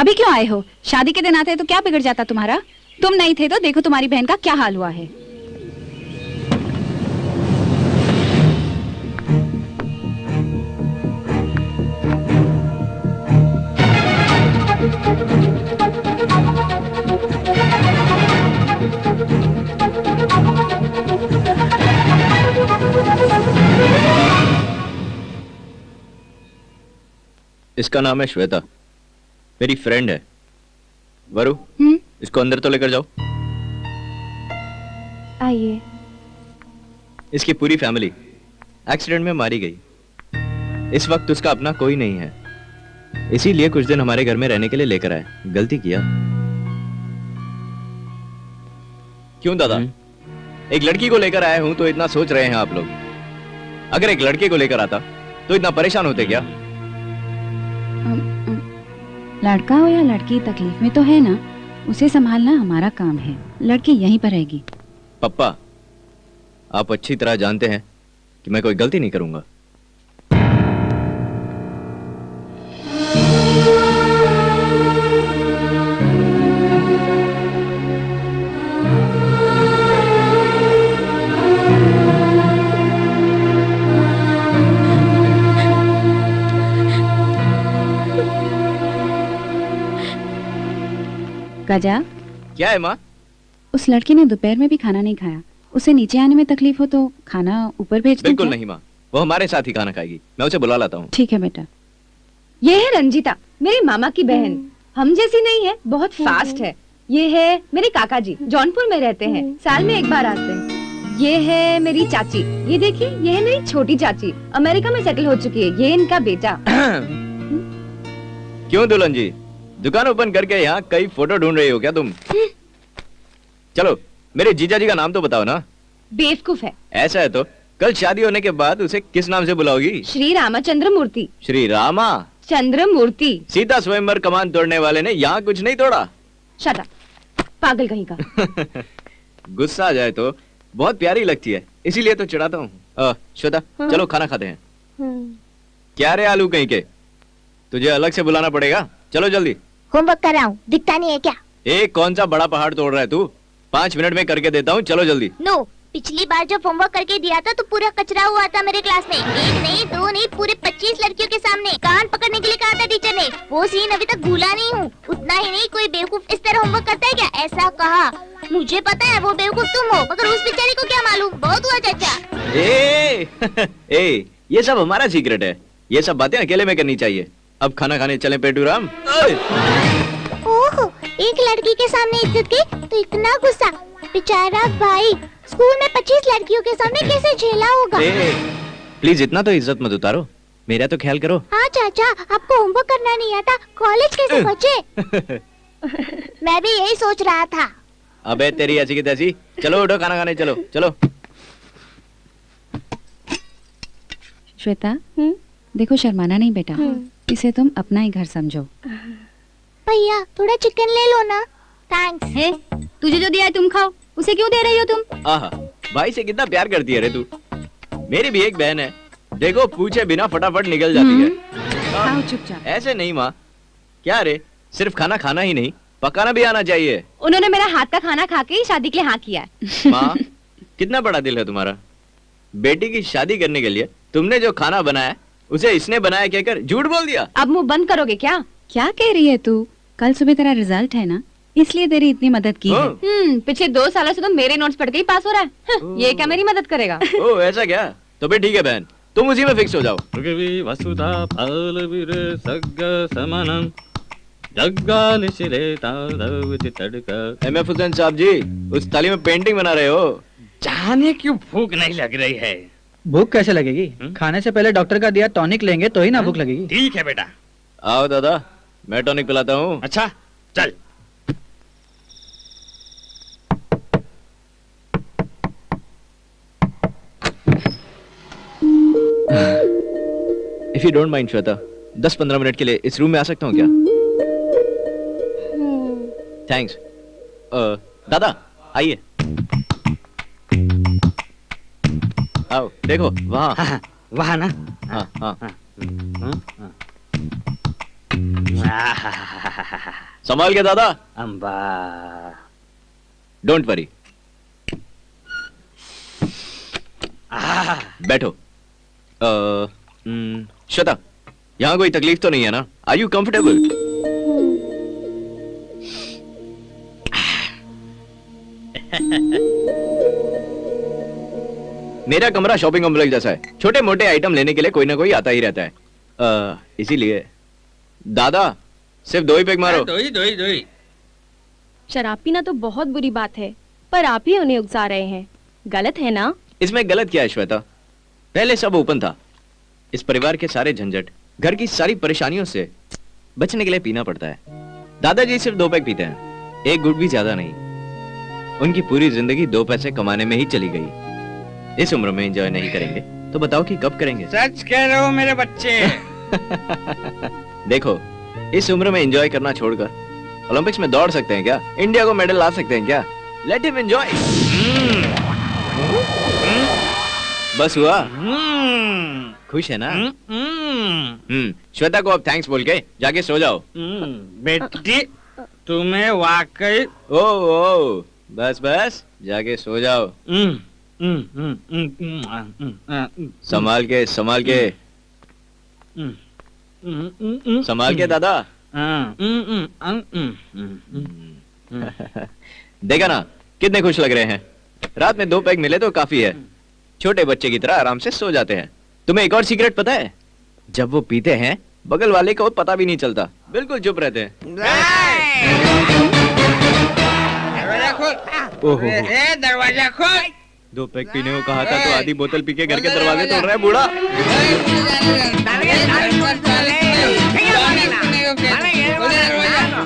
अभी क्यों आए हो? शादी के दिन आते तो क्या बिगड़ जाता तुम्हारा? तुम नहीं थे तो देखो तुम्हारी बहन का क्या हाल हुआ है। इसका नाम है श्वेता, मेरी फ्रेंड है। वरु, इसको अंदर तो लेकर जाओ। आइए। इसकी पूरी फैमिली एक्सीडेंट में मारी गई। इस वक्त उसका अपना कोई नहीं है, इसीलिए कुछ दिन हमारे घर में रहने के लिए लेकर आए। गलती किया। क्यों दादा? एक लड़की को लेकर आए हूं तो इतना सोच रहे हैं आप लोग। अगर एक लड़के को लेकर आता तो इतना परेशान होते क्या? लड़का हो या लड़की तकलीफ में तो है ना, उसे संभालना हमारा काम है। लड़की यहीं पर रहेगी। पप्पा, आप अच्छी तरह जानते हैं कि मैं कोई गलती नहीं करूंगा। गजा, क्या है माँ? उस लड़की ने दोपहर में भी खाना नहीं खाया। उसे नीचे आने में तकलीफ हो तो खाना ऊपर भेज दूं? बिल्कुल नहीं माँ, वो हमारे साथ ही खाना खाएगी। मैं उसे बुला लाता हूँ। ठीक है बेटा। ये है रंजीता, मेरी मामा की बहन। हम जैसी नहीं है, बहुत फास्ट है। ये है मेरे काका जी, जौनपुर में रहते हैं, साल में एक बार आते हैं। ये है मेरी चाची, ये देखिए, ये है मेरी छोटी चाची, अमेरिका में सेटल हो चुकी है। ये इनका बेटा। क्यों दुल्हन जी, दुकान ओपन करके यहाँ कई फोटो ढूंढ रही हो क्या तुम? चलो, मेरे जीजा जी का नाम तो बताओ ना। बेवकूफ है। ऐसा है तो कल शादी होने के बाद उसे किस नाम से बुलाओगी? श्री रामचंद्र मूर्ति। श्री रामा चंद्र मूर्ति। सीता स्वयंवर कमान तोड़ने वाले ने यहाँ कुछ नहीं तोड़ा। शट अप, पागल कहीं का। गुस्सा आ जाए तो बहुत प्यारी लगती है, इसीलिए तो चिढ़ाता हूँ। श्वेता, चलो खाना खाते हैं। क्या रे आलू कहीं के, तुझे अलग से बुलाना पड़ेगा। चलो जल्दी। होमवर्क कर रहा हूँ, दिखता नहीं है क्या? एक कौन सा बड़ा पहाड़ तोड़ रहा है तू? 5 मिनट में करके देता हूँ, चलो जल्दी। नो, पिछली बार जब होमवर्क करके दिया था तो पूरा कचरा हुआ था मेरे क्लास में। एक नहीं, दो नहीं, पूरे 25 लड़कियों के सामने कान पकड़ने के लिए कहा था टीचर ने। वो सीन अभी तक भूला नहीं हूँ। उतना ही नहीं, कोई बेवकूफ इस तरह होमवर्क करता है क्या? ऐसा कहा। मुझे पता है वो बेवकूफ तुम हो, मगर उस बेचारी को क्या मालूम। बहुत हुआ चाचा। ए, ये सब हमारा सीक्रेट है। ये सब बातें अकेले में करनी चाहिए। अब खाना खाने चले पेटू राम। ओह, एक लड़की के सामने इज्जत की तो इतना गुस्सा। बेचारा भाई, स्कूल में 25 लड़कियों के सामने कैसे झेला होगा। प्लीज इतना तो इज्जत मत उतारो, मेरा तो ख्याल करो। हाँ चाचा, आपको होमवर्क करना नहीं आता, कॉलेज कैसे पहुँचे? मैं भी यही सोच रहा था। अबे तेरी ऐसी की तैसी। चलो उठो, खाना खाने चलो। चलो श्वेता, देखो शर्माना नहीं बेटा, इसे तुम अपना ही घर समझो। भैया थोड़ा चिकन ले लो ना। थैंक्स। है, तुझे जो दिया है तुम खाओ, उसे क्यों दे रही हो तुम? आहा, भाई से कितना प्यार करती है रे तू। मेरी भी एक बहन है, देखो पूछे बिना फटाफट निकल जाती है। खाओ चुपचाप। ऐसे नहीं माँ। क्या रे, सिर्फ खाना खाना ही नहीं, पकाना भी आना चाहिए। उन्होंने मेरा हाथ का खाना खा के ही शादी के लिए हाँ किया है। माँ, कितना बड़ा दिल है तुम्हारा। बेटी की शादी करने के लिए तुमने जो खाना बनाया उसे इसने बनाया कहकर झूठ बोल दिया। अब मुंह बंद करोगे क्या? क्या कह रही है तू? कल सुबह तेरा रिजल्ट है ना, इसलिए तेरी इतनी मदद की है। पिछले 2 सालों से तो मेरे नोट्स पढ़ के ही पास हो रहा है। ये क्या मेरी मदद करेगा? ओह ऐसा क्या? तो फिर ठीक है बहन, तुम उसी में फिक्स हो जाओ। वसुधा फलवीर सग्ग समनम जग्गा निशिरे तालवति तड़का। एमएफ हुसैन साहब जी, उस थाली में पेंटिंग बना रहे हो? जाने क्यों भूख नहीं लग रही है। भूख कैसे लगेगी? खाने से पहले डॉक्टर का दिया टॉनिक लेंगे तो ही ना भूख लगेगी। ठीक है बेटा। आओ दादा, मैं टॉनिक पिलाता हूँ। अच्छा चल। If you don't mind Shweta, 10-15 minute के लिए इस रूम में आ सकता हूँ क्या? थैंक्स। दादा आइए। आओ देखो वहाँ। वहाँ ना। हाँ हाँ। आहा, संभाल के दादा, अम्बा। डोंट वरी, आहा, बैठो। श्वेता, यहाँ कोई तकलीफ तो नहीं है ना? Are you comfortable? मेरा कमरा शॉपिंग कॉम्प्लेक्स जैसा है, छोटे मोटे आइटम लेने के लिए कोई ना कोई आता ही रहता है। इसीलिए दादा सिर्फ 2 ही पैक मारो। दोई। शराब पीना तो बहुत बुरी बात है, पर आप ही उन्हें उकसा रहे हैं। गलत है ना? इसमें गलत क्या है श्वेता? पहले सब ओपन था। इस परिवार के सारे झंझट, घर की सारी परेशानियों से बचने के लिए पीना पड़ता है। दादाजी सिर्फ 2 पैक पीते हैं, 1 गुट भी ज्यादा नहीं। उनकी पूरी जिंदगी 2 पैसे कमाने में ही चली गई। इस उम्र में एंजॉय नहीं करेंगे तो बताओ कि कब करेंगे? सच कह रहे हो मेरे बच्चे। देखो, इस उम्र में एंजॉय करना छोड़कर ओलंपिक्स में दौड़ सकते हैं क्या? इंडिया को मेडल ला सकते हैं क्या? Let him enjoy. बस हुआ? खुश है ना? श्वेता को अब थैंक्स बोल के जाके सो जाओ। बेटी, तुम्हें वाकई ओ बस जाके सो जाओ। संभाल के संभाल के दादा। देखा ना कितने खुश लग रहे हैं। रात में 2 पैक मिले तो काफी है। छोटे बच्चे की तरह आराम से सो जाते हैं। तुम्हें एक और सीक्रेट पता है? जब वो पीते हैं बगल वाले को पता भी नहीं चलता, बिल्कुल चुप रहते हैं। दरवाजा खोल। ओहो, दरवाजा खोल। 2 पैक पीने को कहा था तो आधी बोतल पी के घर के दरवाजे तोड़ रहा है बूढ़ा।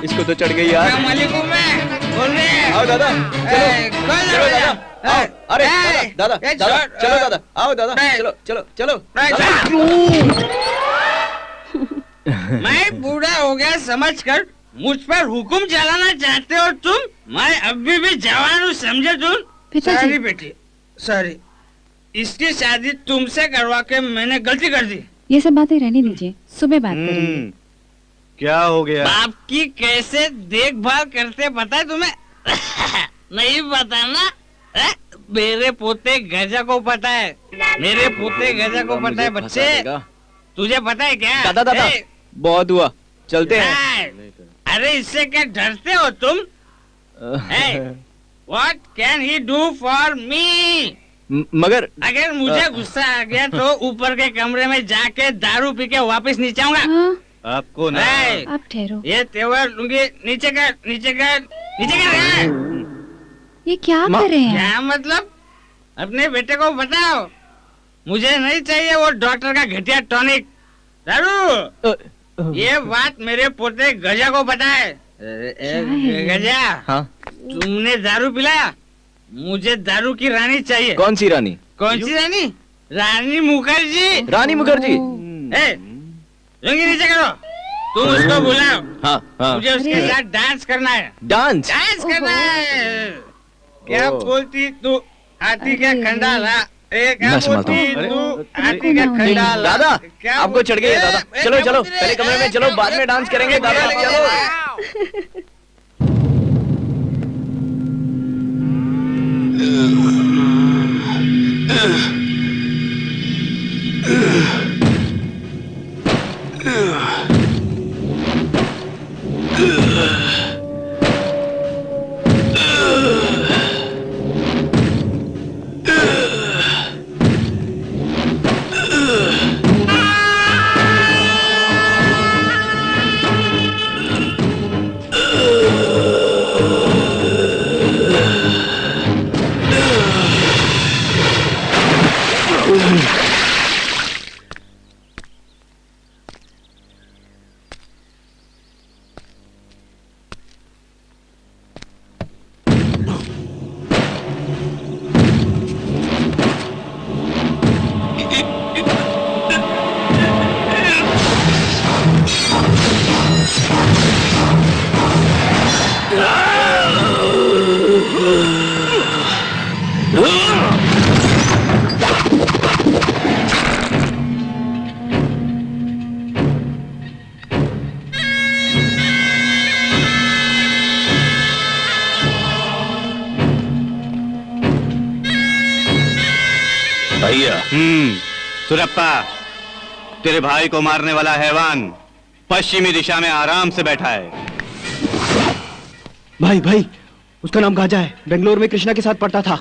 इसको तो चढ़ गई यार। आओ दादा, चलो दादा, आओ। अरे दादा चलो दादा, आओ दादा, चलो। मैं बूढ़ा हो गया समझकर मुझ पर हुक्म चलाना चाहते हो तुम? मैं अभी भी जवान हूँ, समझे तुम? पिताजी। सॉरी बेटी, सॉरी। इसकी शादी तुमसे करवा के मैंने गलती कर दी। ये सब बातें रहने दीजिए, सुबह बात करेंगे। क्या हो गया? बाप की कैसे देखभाल करते पता है तुम्हें? नहीं पता ना? मेरे पोते गजा को पता है। मेरे पोते गजा को पता है बच्चे। तुझे पता है क्या? दादा बहुत हुआ, चलते हैं। अरे इससे क्या डरते हो तुम? What can he do for me? मगर अगर मुझे गुस्सा आ गया तो ऊपर के कमरे में जाके दारू पी के वापस नीचे आऊंगा। हाँ, आपको ना। आप ठहरो। ये तेवर लूंगी, नीचे कर। ये क्या कर रहे हैं? क्या मतलब? अपने बेटे को बताओ, मुझे नहीं चाहिए वो डॉक्टर का घटिया टॉनिक दारू। ये बात मेरे पोते गजा को पता है। गजा, हाँ? तुमने दारू पिलाया? मुझे दारू की रानी चाहिए। कौन सी रानी? कौन सी रानी? रानी मुखर्जी। रानी मुखर्जी? लुंगी नीचे करो। तुम उसको बुलाओ। हाँ। मुझे उसके साथ डांस करना है। डांस करना है। क्या ओह। बोलती तू? हाथी का खंडाला। क्या मैं संभालता बोलती हूँ। तू? हाथी का खंडाला। दादा, क्या आपको चढ़ गई है दादा। चलो क्या बोलती पहले रे? कमरे में चलो, बाद में डांस करेंगे दादा, चलो। सुरप्पा, तेरे भाई को मारने वाला हैवान पश्चिमी दिशा में आराम से बैठा है। भाई भाई, उसका नाम गाजा है, बेंगलोर में कृष्णा के साथ पढ़ता था।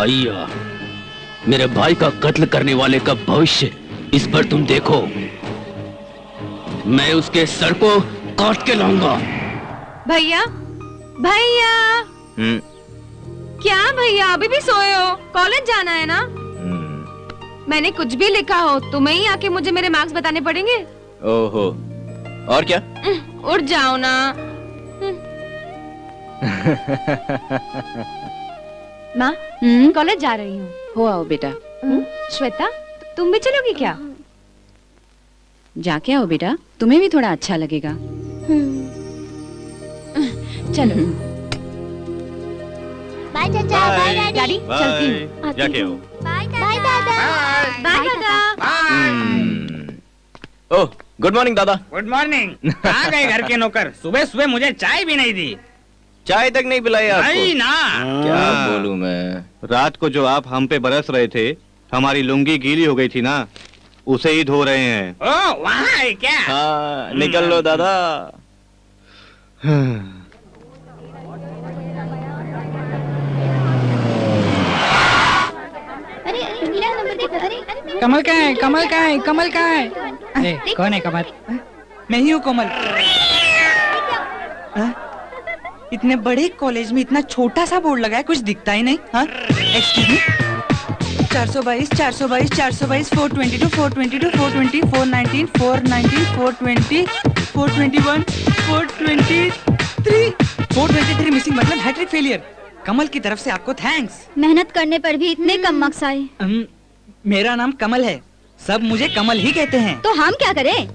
अय्या, मेरे भाई का कत्ल करने वाले का भविष्य इस पर तुम देखो। मैं उसके सर को काट के लाऊंगा। भैया भैया, क्या भैया अभी भी सोए हो? कॉलेज जाना है ना? मैंने कुछ भी लिखा हो तुम्हें ही आके मुझे मेरे मार्क्स बताने पड़ेंगे। ओहो, और क्या? उठ जाओ ना। माँ, कॉलेज जा रही हूँ। हो आओ बेटा। श्वेता, तुम भी चलोगी क्या? जाके आओ बेटा, तुम्हें भी थोड़ा अच्छा लगेगा। चलो। बाय चाचा, बाय डैडी। डैडी, चलती हूँ। जाके आओ। बाय दादा। बाय दादा। ओह, गुड मॉर्निंग दादा। Good morning. कहाँ गए घर के नौकर? सुबह सुबह मुझे चाय भी नहीं दी। चाय तक नहीं पिलाई नहीं आपको? ना। क्या बोलूं मैं? रात को जो आप हम पे बरस रहे थे, हमारी लुंगी गीली हो गई थी ना, उसे ही धो रहे हैं। ओ, वहाँ है क्या? हाँ, निकल लो दादा। अरे अरे नीला नंबर देखो। अरे कमल कहाँ है? कमल कहाँ है? कमल कहाँ है? कौन है कमल? मैं ही हूँ कमल। इतने बड़े कॉलेज में इतना छोटा सा बोर्ड लगा है, कुछ दिखता ही नहीं। हाँ, एक्सक्यूज मी। 422, 422, 422, 422, 422, 420, 419, 419, 420, 421, 423, 423 मिसिंग, मतलब हैट्रिक फेलियर। कमल की तरफ से आपको थैंक्स। मेहनत करने पर भी इतने कम मार्क्स आए। मेरा नाम कमल है, सब मुझे कमल ही कहते हैं। तो हम क्या करें?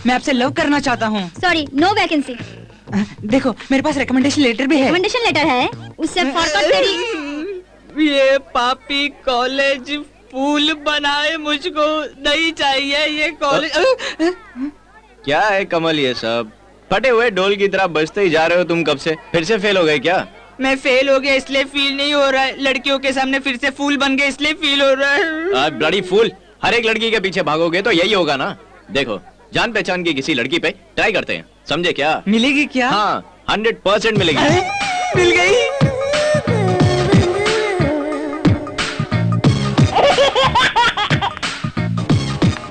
मैं आपसे लव करना चाहता हूँ। Sorry, no vacancy. देखो, मेरे पास रिकमेंडेशन लेटर भी है। रिकमेंडेशन लेटर है, उससे फॉरवर्ड तेरी। ये पापी कॉलेज फूल बनाए, मुझको नहीं चाहिए ये कॉलेज। क्या है कमल ये सब? फटे हुए ढोल की तरह बजते ही जा रहे हो तुम कब से? फिर से फेल हो गए क्या? मैं फेल हो गया इसलिए फील नहीं हो रहा है, लड़कियों के सामने फिर से फूल बन गए इसलिए फील हो रहा है। ब्लडी फूल, हर एक लड़की के पीछे भागोगे तो यही होगा ना। देखो, जान पहचान की किसी लड़की पे ट्राई करते हैं, समझे क्या? मिलेगी क्या? हाँ, 100% मिलेगी। मिल गई।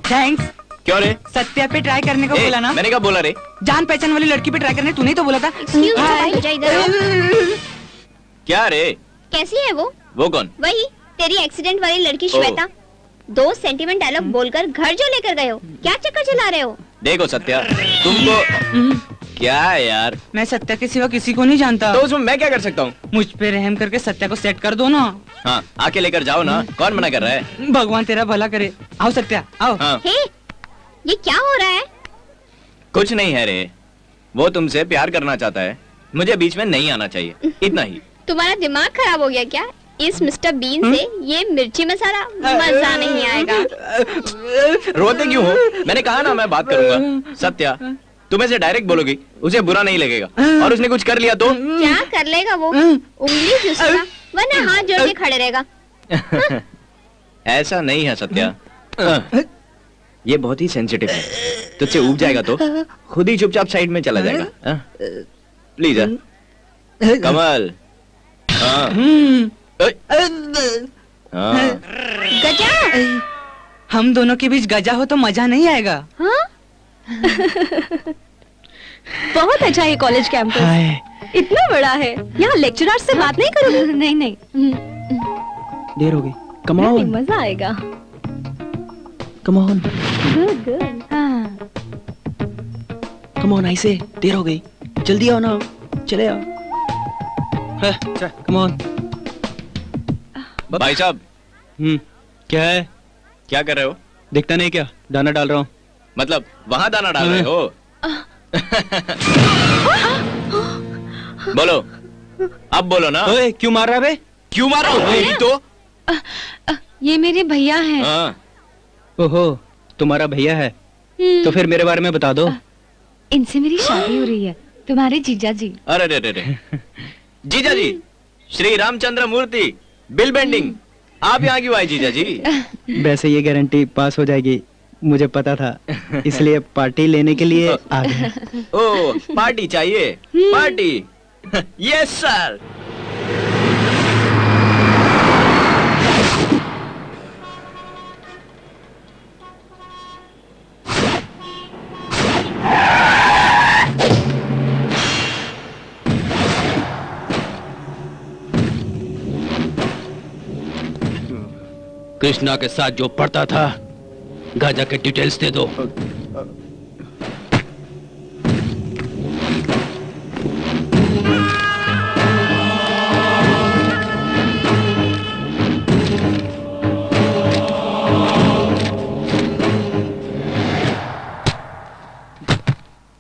थैंक्स। क्यों रे? सत्या पे ट्राई करने को बोला ना? मैंने क्या बोला रे? जान पहचान वाली लड़की पे ट्राई करने तूने तो बोला था। क्या रे? कैसी है वो? वो कौन? वही तेरी एक्सीडेंट वाली लड़की श्वेता। 2 सेंटीमेंट डायलॉग बोलकर घर जो लेकर गए हो, क्या चक्कर चला रहे हो? देखो सत्या, तुमको क्या है यार? मैं सत्या के सिवा किसी को नहीं जानता। तो उसमें मैं क्या कर सकता हूँ? मुझ पे रहम करके सत्या को सेट कर दो ना। हाँ, आके लेकर जाओ ना, कौन मना कर रहा है? भगवान तेरा भला करे। आओ सत्या, आओ। हाँ। हे, ये क्या हो रहा है? कुछ नहीं है रे, वो तुमसे प्यार करना चाहता है, मुझे बीच में नहीं आना चाहिए, इतना ही। तुम्हारा दिमाग खराब हो गया क्या? इस मिस्टर बीन से ये मिर्ची मसाला मजा नहीं आएगा। रोते क्यों हो? मैंने कहा ना मैं बात करूंगा। सत्या, तुम्हें से डायरेक्ट बोलोगी, उसे बुरा नहीं लगेगा, और उसने कुछ कर लिया तो? क्या कर लेगा वो? उंगली चूसेगा, वरना हाथ जोड़ के खड़े रहेगा। ऐसा नहीं है सत्या, ये बहुत ही सेंसिटिव है, तुझसे ऊब जाएगा तो खुद ही चुपचाप साइड में चला जाएगा। प्लीज कमल। हाँ। हाँ। गजा, हम दोनों के बीच गजा हो तो मजा नहीं आएगा। हाँ? बहुत अच्छा है कॉलेज कैंपस, इतना बड़ा है। यहाँ लेक्चरर से बात नहीं करोगे? नहीं नहीं, देर हो गई। कम ऑन, मजा आएगा। Come on, good good. हाँ, कम ऑन, ऐसे देर हो गई, जल्दी आओ ना, चले आओ। Come on. भाई साहब। क्या है? क्या कर रहे हो? दिखता नहीं क्या? दाना डाल रहा हूँ। मतलब वहाँ दाना डाल रहे हो? बोलो, अब बोलो ना। ओए, क्यों मार रहा बे? क्यों मार रहा हूँ? तो ये मेरे भैया हैं। हाँ। ओहो, तुम्हारा भैया है? तो फिर मेरे बारे में बता दो। इनसे मेरी शादी हो रही है, तुम्हारे जीजा जी। अरे रे रे रे, जीजा जी, श्री रामचंद्र मूर्ति, बिल बेंडिंग। आप यहाँ क्यों आए जीजा जी? वैसे ये गारंटी पास हो जाएगी, मुझे पता था, इसलिए पार्टी लेने के लिए आ गए। ओ, पार्टी चाहिए? पार्टी? Yes sir. कृष्णा के साथ जो पढ़ता था, गाजा के डिटेल्स दे दो।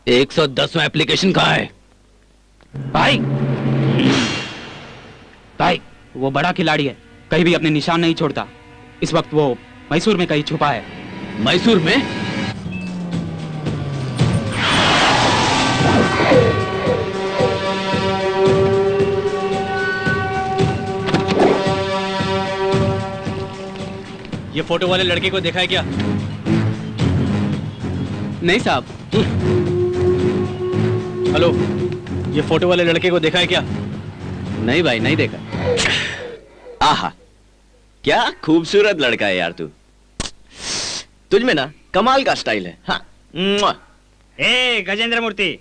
एक 110वां एप्लीकेशन कहाँ है? भाई, भाई वो बड़ा खिलाड़ी है, कहीं भी अपने निशान नहीं छोड़ता। इस वक्त वो मैसूर में कहीं छुपा है। मैसूर में? ये फोटो वाले लड़के को देखा है क्या? नहीं साहब। हेलो, ये फोटो वाले लड़के को देखा है क्या? नहीं भाई, नहीं देखा। आहा, क्या खूबसूरत लड़का है यार तू। तुझ में ना कमाल का स्टाइल है। हाँ। ए गजेंद्र मूर्ति,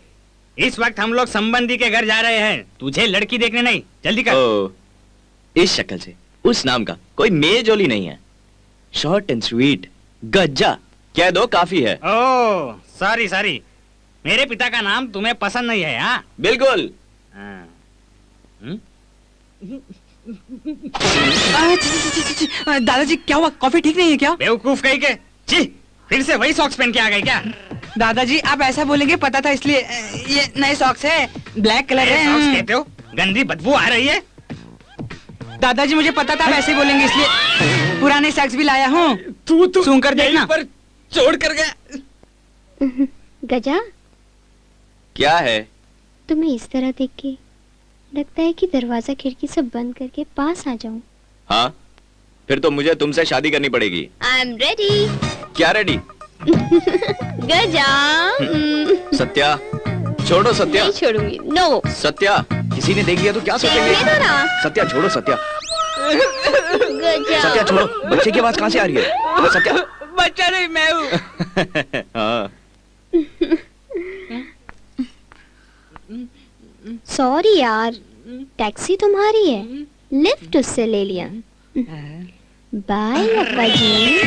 इस वक्त हम लोग संबंधी के घर जा रहे हैं, तुझे लड़की देखने नहीं, जल्दी कर। ओ, इस शक्ल से उस नाम का कोई मेजोली नहीं है। शॉर्ट एंड स्वीट, गज्जा कह दो काफी है। ओ, सॉरी सॉरी, मेरे पिता का नाम तुम्हें पसंद नहीं है? हाँ बिल्कुल। दादाजी क्या हुआ, कॉफी ठीक नहीं है क्या? बेवकूफ कहीं के, छी, फिर से वही सॉक्स पहन के आ गए क्या? दादाजी आप ऐसा बोलेंगे, पता था इसलिए। ये नए सॉक्स है, ब्लैक कलर है। सॉक्स कहते हो? गंदी बदबू आ रही है। दादाजी मुझे पता था वैसे बोलेंगे, इसलिए पुराने सॉक्स भी लाया हूँ। तू सूंघ कर देखना। पर छोड़ कर गया। गजा, क्या है? तुम्हें इस तरह देख के लगता है कि दरवाजा खिड़की सब बंद करके पास आ जाऊं। हाँ, फिर तो मुझे तुमसे शादी करनी पड़ेगी। I am ready. क्या रेडी? गजा। सत्या, छोड़ो सत्या। नहीं छोड़ूंगी। नो। सत्या, किसी ने देख लिया तो क्या सोचेंगे? सत्या छोड़ो सत्या। गजा। सत्या छोड़ो, बच्चे की आवाज कहाँ से आ रही है? सत्या। बच्चा नहीं, मैं हूँ। हाँ। सॉरी यार, टैक्सी तुम्हारी है, लिफ्ट उससे ले लिया। बाय अप्पा जी।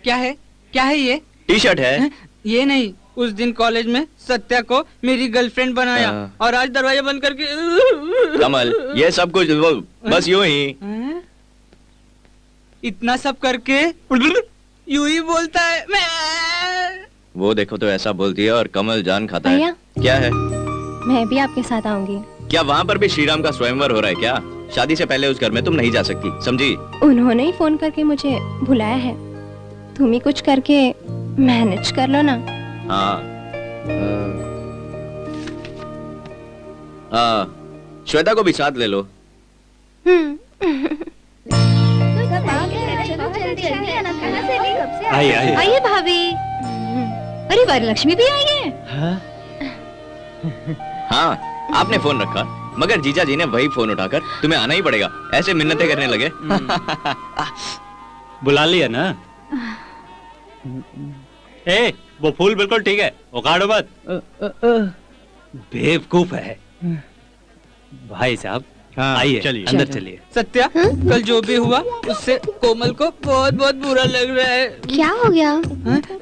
क्या है, क्या है ये? टी शर्ट है। ये नहीं, उस दिन कॉलेज में सत्या को मेरी गर्लफ्रेंड बनाया और आज दरवाजा बंद करके। कमल, ये सब कुछ बस यूं ही। इतना सब करके यूं ही बोलता है। वो देखो तो ऐसा बोलती है और कमल जान खाता है। क्या है? मैं भी आपके साथ आऊंगी। क्या वहाँ पर भी श्रीराम का स्वयंवर हो रहा है क्या? शादी से पहले उस घर में तुम नहीं जा सकती, समझी? उन्होंने ही फोन करके मुझे बुलाया है, तुम ही कुछ करके मैनेज कर लो ना। हाँ। श्वेता को भी साथ ले लो। आइए भाभी। अरे वरलक्ष्मी भी आई है। हाँ, आपने फोन रखा, मगर जीजा जी ने वही फोन उठाकर तुम्हें आना ही पड़ेगा ऐसे मिन्नतें करने लगे। बुला लिया ना? ए, वो फूल बिल्कुल ठीक है, उखाड़ो मत। बेवकूफ है। भाई साहब, आइए, चलिए अंदर चलिए। सत्या, कल जो भी हुआ उससे कोमल को बहुत बहुत बुरा लग रहा है। क्या हो गया?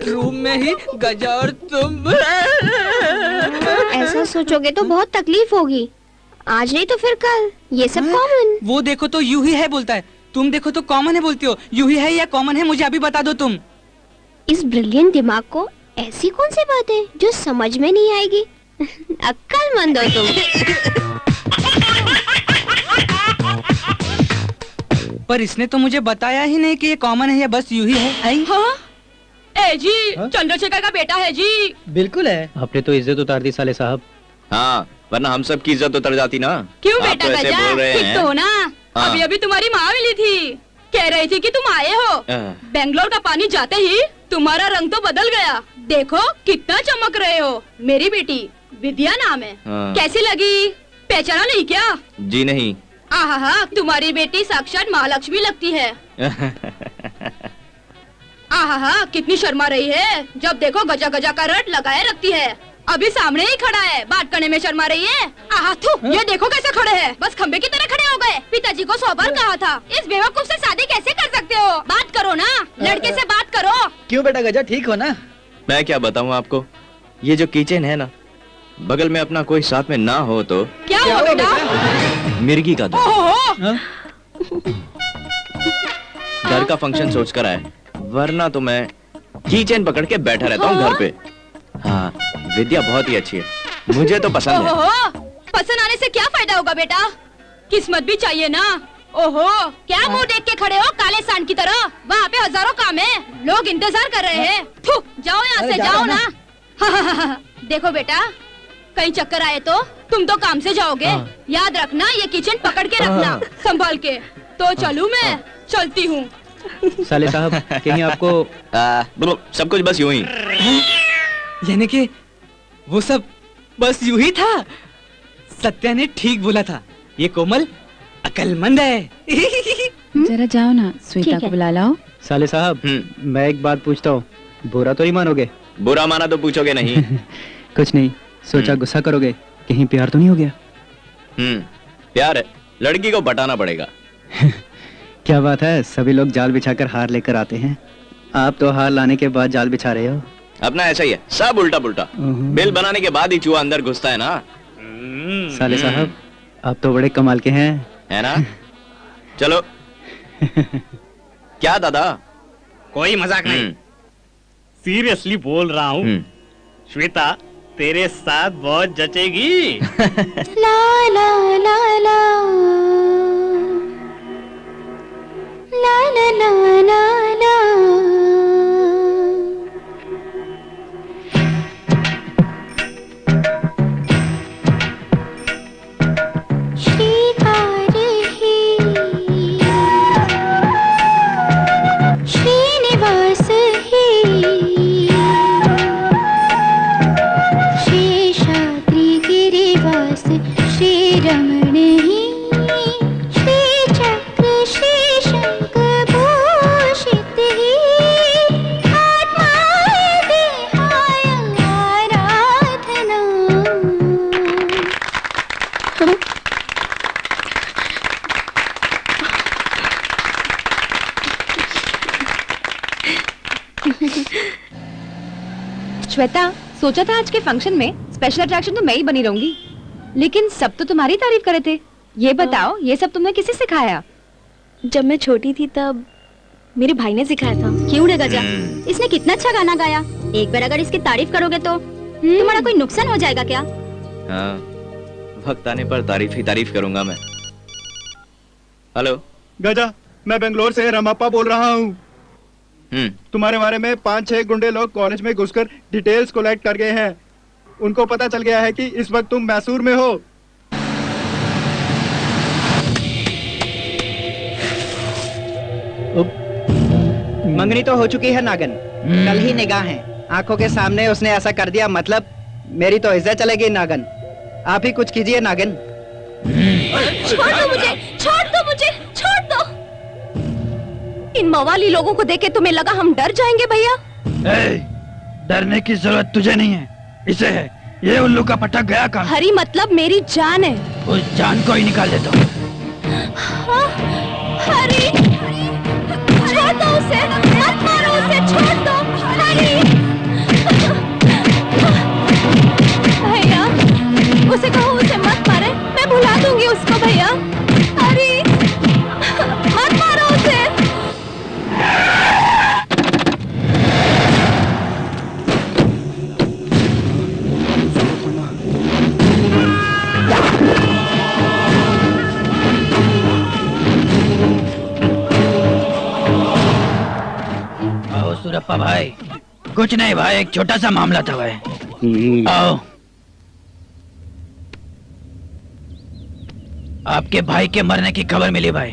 रूम में ही गजा और तुम। ऐसा सोचोगे तो बहुत तकलीफ होगी। आज नहीं तो फिर कल, ये सब कॉमन। वो देखो तो यूं ही है बोलता है, तुम देखो तो कॉमन है बोलती हो। यूं ही है या कॉमन है, मुझे अभी बता दो तुम। इस ब्रिलियंट दिमाग को ऐसी कौन सी बात है जो समझ में नहीं आएगी? अक्लमंद हो तुम। पर इसने तो मुझे बताया ही नहीं कि ये कॉमन है या बस यूं ही है। हाँ? ए जी, चंद्रशेखर का बेटा है जी। बिल्कुल है। आपने तो इज्जत उतार दी साले साहब। हाँ, वरना हम सब की इज्जत उतर जाती ना। क्यों आप बेटा तो ऐसे गजा? बोल रहे ठीक हैं। तो हो ना? हाँ। अभी अभी तुम्हारी माँ मिली थी, कह रही थी कि तुम आए हो। बेंगलोर का पानी जाते ही तुम्हारा रंग तो बदल गया। देखो कितना चमक रहे हो। मेरी बेटी विद्या नाम है। हाँ। कैसी लगी? पहचाना नहीं क्या? जी नहीं। आहा, तुम्हारी बेटी साक्षात महालक्ष्मी लगती है। आहा, कितनी शर्मा रही है। जब देखो गजा गजा का रट लगाए रखती है। अभी सामने ही खड़ा है, बात करने में शर्मा रही है। आहा थू, ये देखो कैसे खड़े हैं, बस खंबे की तरह खड़े हो गए। पिताजी को 100 बार कहा था, इस बेवकूफ से शादी कैसे कर सकते हो? बात करो ना, लड़के से बात करो। क्यों बेटा गजा, ठीक हो ना? मैं क्या बताऊँ आपको, ये जो किचन है ना, बगल में अपना कोई साथ में ना हो तो क्या हुआ बेटा? मिर्गी का ओहो, घर का फंक्शन सोच कर आए, वरना तो मैं कीचेन पकड़ के बैठा रहता हूँ घर पे। हाँ, विद्या बहुत ही अच्छी है, मुझे तो पसंद है। ओहो, पसंद आने से क्या फायदा होगा बेटा? किस्मत भी चाहिए ना। ओहो, क्या मुंह देख के खड़े हो काले सांड की तरह? वहाँ पे हजारों काम है, लोग इंतजार कर रहे हैं। थू, जाओ यहाँ से, जाओ ना। देखो बेटा, कहीं चक्कर आए तो तुम तो काम से जाओगे। याद रखना, ये किचन पकड़ के रखना, संभाल के। तो चलूं मैं? चलती हूँ। साले साहब, कहीं आपको सब कुछ बस यूं ही। यानी कि वो सब बस यूं ही था। सत्या ने ठीक बोला था, ये कोमल अकलमंद है। जरा जाओ ना, श्वेता को बुला लाओ। साले साहब, मैं एक बात पूछता हूँ, बुरा तो नहीं मानोगे? बुरा माना तो पूछोगे नहीं। कुछ नहीं, सोचा गुस्सा करोगे, कहीं प्यार तो नहीं हो गया? प्यार है, लड़की को बटाना पड़ेगा। क्या बात है, सभी लोग जाल बिछाकर हार लेकर आते हैं, आप तो हार लाने के बाद जाल बिछा रहे हो। अपना ऐसा ही है, सब उल्टा पुल्टा। बिल बनाने के बाद ही चूहा अंदर घुसता है ना। साले साहब, आप तो बड़े कमाल के हैं, है ना? चलो। क्या दादा? कोई मजाक नहीं, सीरियसली बोल रहा हूँ। श्वेता तेरे साथ बहुत जचेगी। ला ला ला ला ला ला ला ला ला। श्रीकार ही श्रीनिवास ही शेषाद्रि गिरिवास श्री रमण ही श्री चक्र श्री शंख भूषित ही आत्माय देहाय आराधना। श्वेता, सोचा था आज के फंक्शन में स्पेशल अट्रैक्शन तो मैं ही बनी रहूंगी, लेकिन सब तो तुम्हारी तारीफ करे थे। ये बताओ, ये सब तुमने किसे सिखाया? जब मैं छोटी थी तब मेरे भाई ने सिखाया था। क्यों रे गजा, इसने कितना अच्छा गाना गाया। एक बार अगर इसकी तारीफ करोगे तो तुम्हारा कोई नुकसान हो जाएगा क्या? हाँ, वक्त आने पर तारीफ ही तारीफ करूंगा मैं। हेलो गजा, मैं बेंगलोर से रमाप्पा बोल रहा हूँ। तुम्हारे बारे में 5-6 गुंडे लोग कॉलेज में घुसकर डिटेल्स कलेक्ट कर गए हैं। उनको पता चल गया है कि इस वक्त तुम मैसूर में हो। मंगनी तो हो चुकी है नागन, कल ही निगाह है, आंखों के सामने उसने ऐसा कर दिया, मतलब मेरी तो इज्जत चलेगी नागन। आप ही कुछ कीजिए नागन। छोड़ दो मुझे, छोड़ दो मुझे, छोड़ दो। इन मवाली लोगों को देख के तुम्हें लगा हम डर जाएंगे भैया? डरने की जरूरत तुझे नहीं है, इसे है। ये उल्लू का पट्टा गया कहाँ? हरी मतलब मेरी जान है। उस जान को ही निकाल देता हूँ। हाँ, हरी, छोड़ दो उसे, मत मारो उसे, छोड़ दो हरी। भैया, उसे कहो उसे मत मारे, मैं भुला दूंगी उसको भैया। हरी, मत मारो उसे। आओ सुरप्पा भाई, कुछ नहीं भाई, एक छोटा सा मामला था भाई। आओ। आपके भाई के मरने की खबर मिली भाई।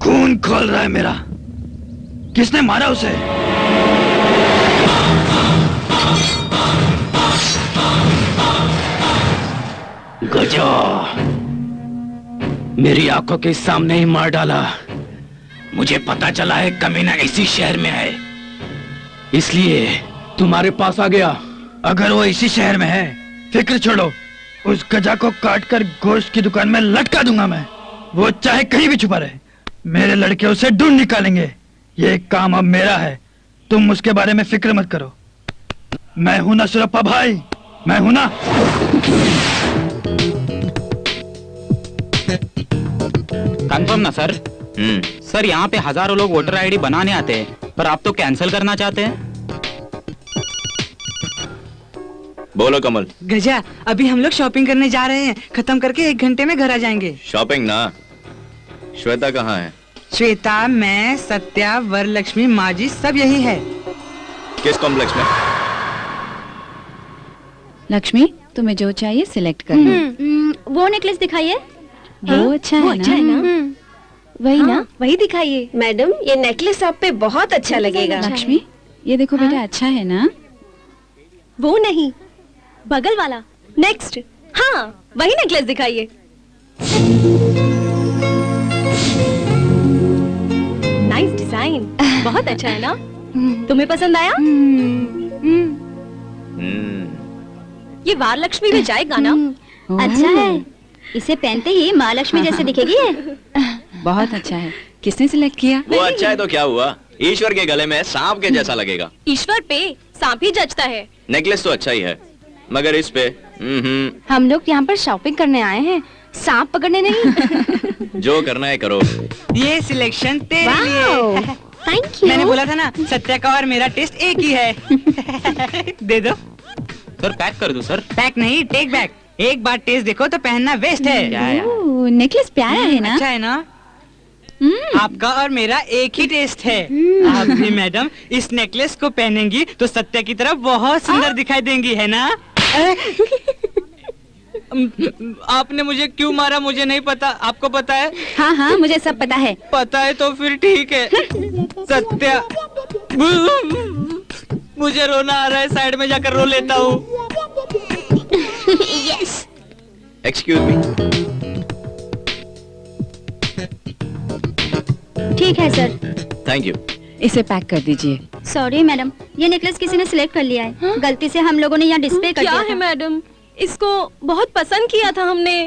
खून खोल रहा है मेरा। किसने मारा उसे? गजा मेरी आंखों के सामने ही मार डाला। मुझे पता चला है कमीना इसी शहर में है, इसलिए तुम्हारे पास आ गया। अगर वो इसी शहर में है, फिक्र छोड़ो, उस गजा को काट कर गोश्त की दुकान में लटका दूंगा मैं। वो चाहे कहीं भी छुपा रहे, मेरे लड़के उसे ढूंढ निकालेंगे। ये काम अब मेरा है, तुम उसके बारे में फिक्र मत करो। मैं हूं ना सुरप्पा भाई, मैं हूं ना। कंफर्म ना सर? सर यहाँ पे हजारों लोग वोटर आईडी बनाने आते हैं, पर आप तो कैंसिल करना चाहते हैं। बोलो कमल। गजा, अभी हम लोग शॉपिंग करने जा रहे हैं, खत्म करके 1 घंटे में घर आ जाएंगे। शॉपिंग ना, श्वेता कहाँ है? श्वेता, मैं, सत्या, वरलक्ष्मी, माजी सब यही है। किस कॉम्प्लेक्स में? लक्ष्मी, तुम्हें जो चाहिए सिलेक्ट कर लो। वो नेकलेस दिखाइए। वो अच्छा है ना? वही हाँ, ना? वही दिखाइए। मैडम, ये नेकलेस आप पे बहुत अच्छा लगेगा। लक्ष्मी, ये देखो बेटा, अच्छा है ना? वो नहीं, बगल वाला। नेक्स्ट। हाँ, वही नेकलेस दिखाइए। नाइस डिजाइन, बहुत अच्छा है ना? तुम्हें पसंद आया? ये वारलक्ष्मी में जाएगा ना? अच्छा है, इसे पहनते ही माँ लक्ष्मी जैसे दिखेगी ये। बहुत अच्छा है। किसने सिलेक्ट किया? वो अच्छा है तो क्या हुआ, ईश्वर के गले में सांप के जैसा लगेगा। ईश्वर पे सांप ही जचता है। नेकलेस तो अच्छा ही है, मगर इस पे हम लोग यहाँ पर शॉपिंग करने आए हैं, सांप पकड़ने नहीं। जो करना है करो। ये सिलेक्शन तेरे लिए। Thank you. मैंने बोला था ना, सत्या का और मेरा टेस्ट एक ही है। दे दो सर, पैक कर दो सर। पैक नहीं, टेक बैक। एक बार टेस्ट देखो तो पहनना वेस्ट है। नेकलेस प्यारा है ना? अच्छा है ना? आपका और मेरा एक ही टेस्ट है। आप भी मैडम इस नेकलेस को पहनेंगी तो सत्या की तरफ बहुत सुंदर दिखाई देंगी, है ना? आपने मुझे क्यों मारा मुझे नहीं पता, आपको पता है? हाँ हाँ, मुझे सब पता है। पता है तो फिर ठीक है। सत्या, मुझे रोना आ रहा है, साइड में जाकर रो लेता हूँ। यस। Excuse me. ठीक है सर। Thank you. इसे पैक कर दीजिए। सॉरी मैडम, ये नेकलेस किसी ने सिलेक्ट कर लिया है। गलती से हम लोगों ने यहाँ डिस्प्ले कर दिया है मैडम। इसको बहुत पसंद किया था हमने।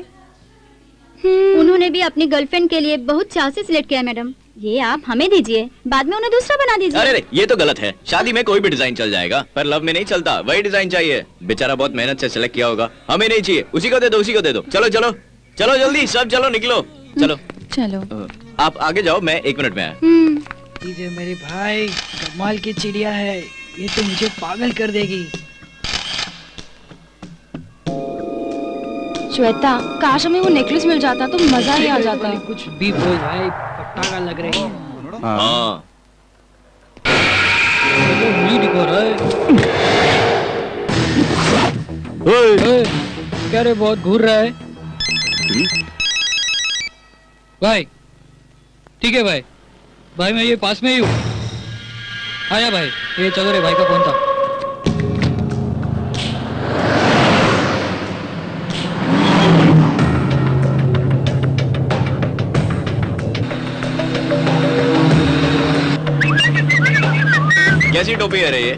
उन्होंने भी अपनी गर्लफ्रेंड के लिए बहुत चाव से सिलेक्ट किया मैडम। ये आप हमें दीजिए, बाद में उन्हें दूसरा बना दीजिए। अरे ये तो गलत है, शादी में कोई भी डिजाइन चल जाएगा, पर लव में नहीं चलता, वही डिजाइन चाहिए। बेचारा बहुत मेहनत से सिलेक्ट किया होगा, हमें नहीं चाहिए, उसी को दे दो, उसी को दे दो। चलो चलो चलो जल्दी, सब चलो निकलो। चलो चलो, आप आगे जाओ, मैं 1 मिनट में आया। ये मेरे भाई, कमाल की चिड़िया है, ये तो मुझे पागल कर देगी। श्वेता, काश हमें वो नेकलेस मिल जाता तो मजा ही आ जाता। कुछ भी बोल भाई, पटाखा लग रही है। हाँ। क्या रे, बहुत घूर रहा है भाई। ठीक है भाई, भाई मैं ये पास में ही हूँ। आया भाई, ये चलो रे, भाई का फोन था। कैसी टोपी है रे ये?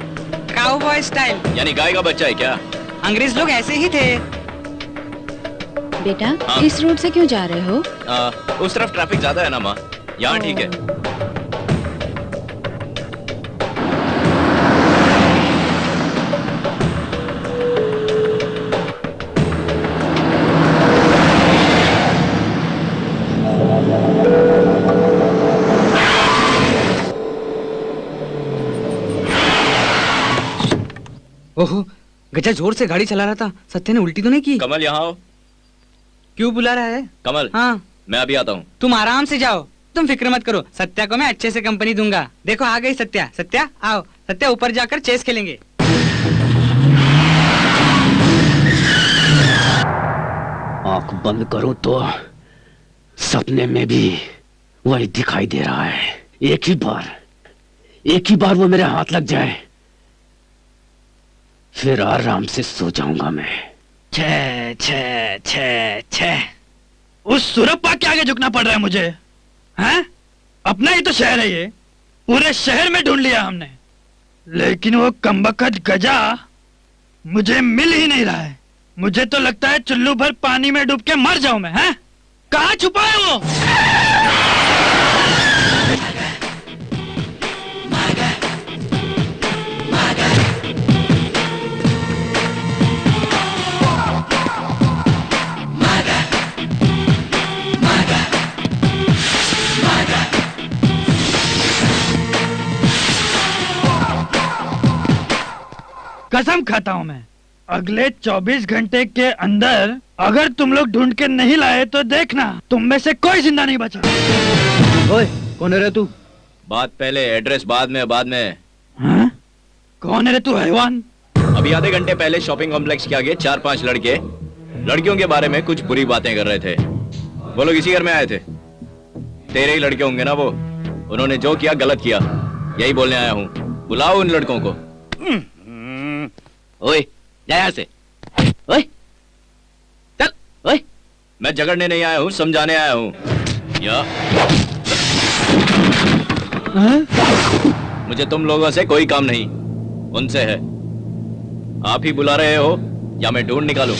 Cowboy style. यानी गाय का बच्चा है क्या? अंग्रेज लोग ऐसे ही थे। बेटा, हाँ? इस रोड से क्यों जा रहे हो? उस तरफ ट्रैफिक ज्यादा है ना माँ, यहाँ ठीक है। ओहो, गजा जोर से गाड़ी चला रहा था, सत्या ने उल्टी तो नहीं की? कमल यहाँ आओ। क्यों बुला रहा है? कमल, हाँ मैं अभी आता हूँ। तुम आराम से जाओ, तुम फिक्र मत करो, सत्या को मैं अच्छे से कंपनी दूंगा। देखो आ गई सत्या। सत्या आओ, सत्या ऊपर जाकर चेस खेलेंगे। आंख बंद करूं तो सपने में भी वही दिखाई दे रहा है। एक ही बार वो मेरे हाथ लग जाए, फिर आराम से सो जाऊंगा मैं। छे छे छे छे, उस सुरप्पा के आगे झुकना पड़ रहा है मुझे, हैं? अपना ही तो शहर है ये, पूरे शहर में ढूंढ लिया हमने, लेकिन वो कमबख्त गजा मुझे मिल ही नहीं रहा है। मुझे तो लगता है चुल्लू भर पानी में डूब के मर जाऊं मैं, हैं? कहाँ छुपा है वो? कसम खाता हूं मैं, अगले 24 घंटे के अंदर अगर तुम लोग ढूंढ के नहीं लाए तो देखना तुम में से कोई जिंदा नहीं बचा। ओए, कौन है रे तू? बात पहले, एड्रेस बाद में। हाँ? कौन है रे तू हैवान? अभी आधे घंटे पहले शॉपिंग कॉम्प्लेक्स के आगे 4-5 लड़के लड़कियों के बारे में कुछ बुरी बातें कर रहे थे। वो लोग इसी घर में आए थे। तेरे ही लड़के होंगे ना वो। उन्होंने जो किया गलत किया, यही बोलने आया हूँ। बुलाओ उन लड़कों को। ओए, जा यहाँ से। ओए, चल। ओए, मैं झगड़ने नहीं आया हूँ, समझाने आया हूँ। या मुझे तुम लोगों से कोई काम नहीं, उनसे है। आप ही बुला रहे हो या मैं ढूंढ निकालूं?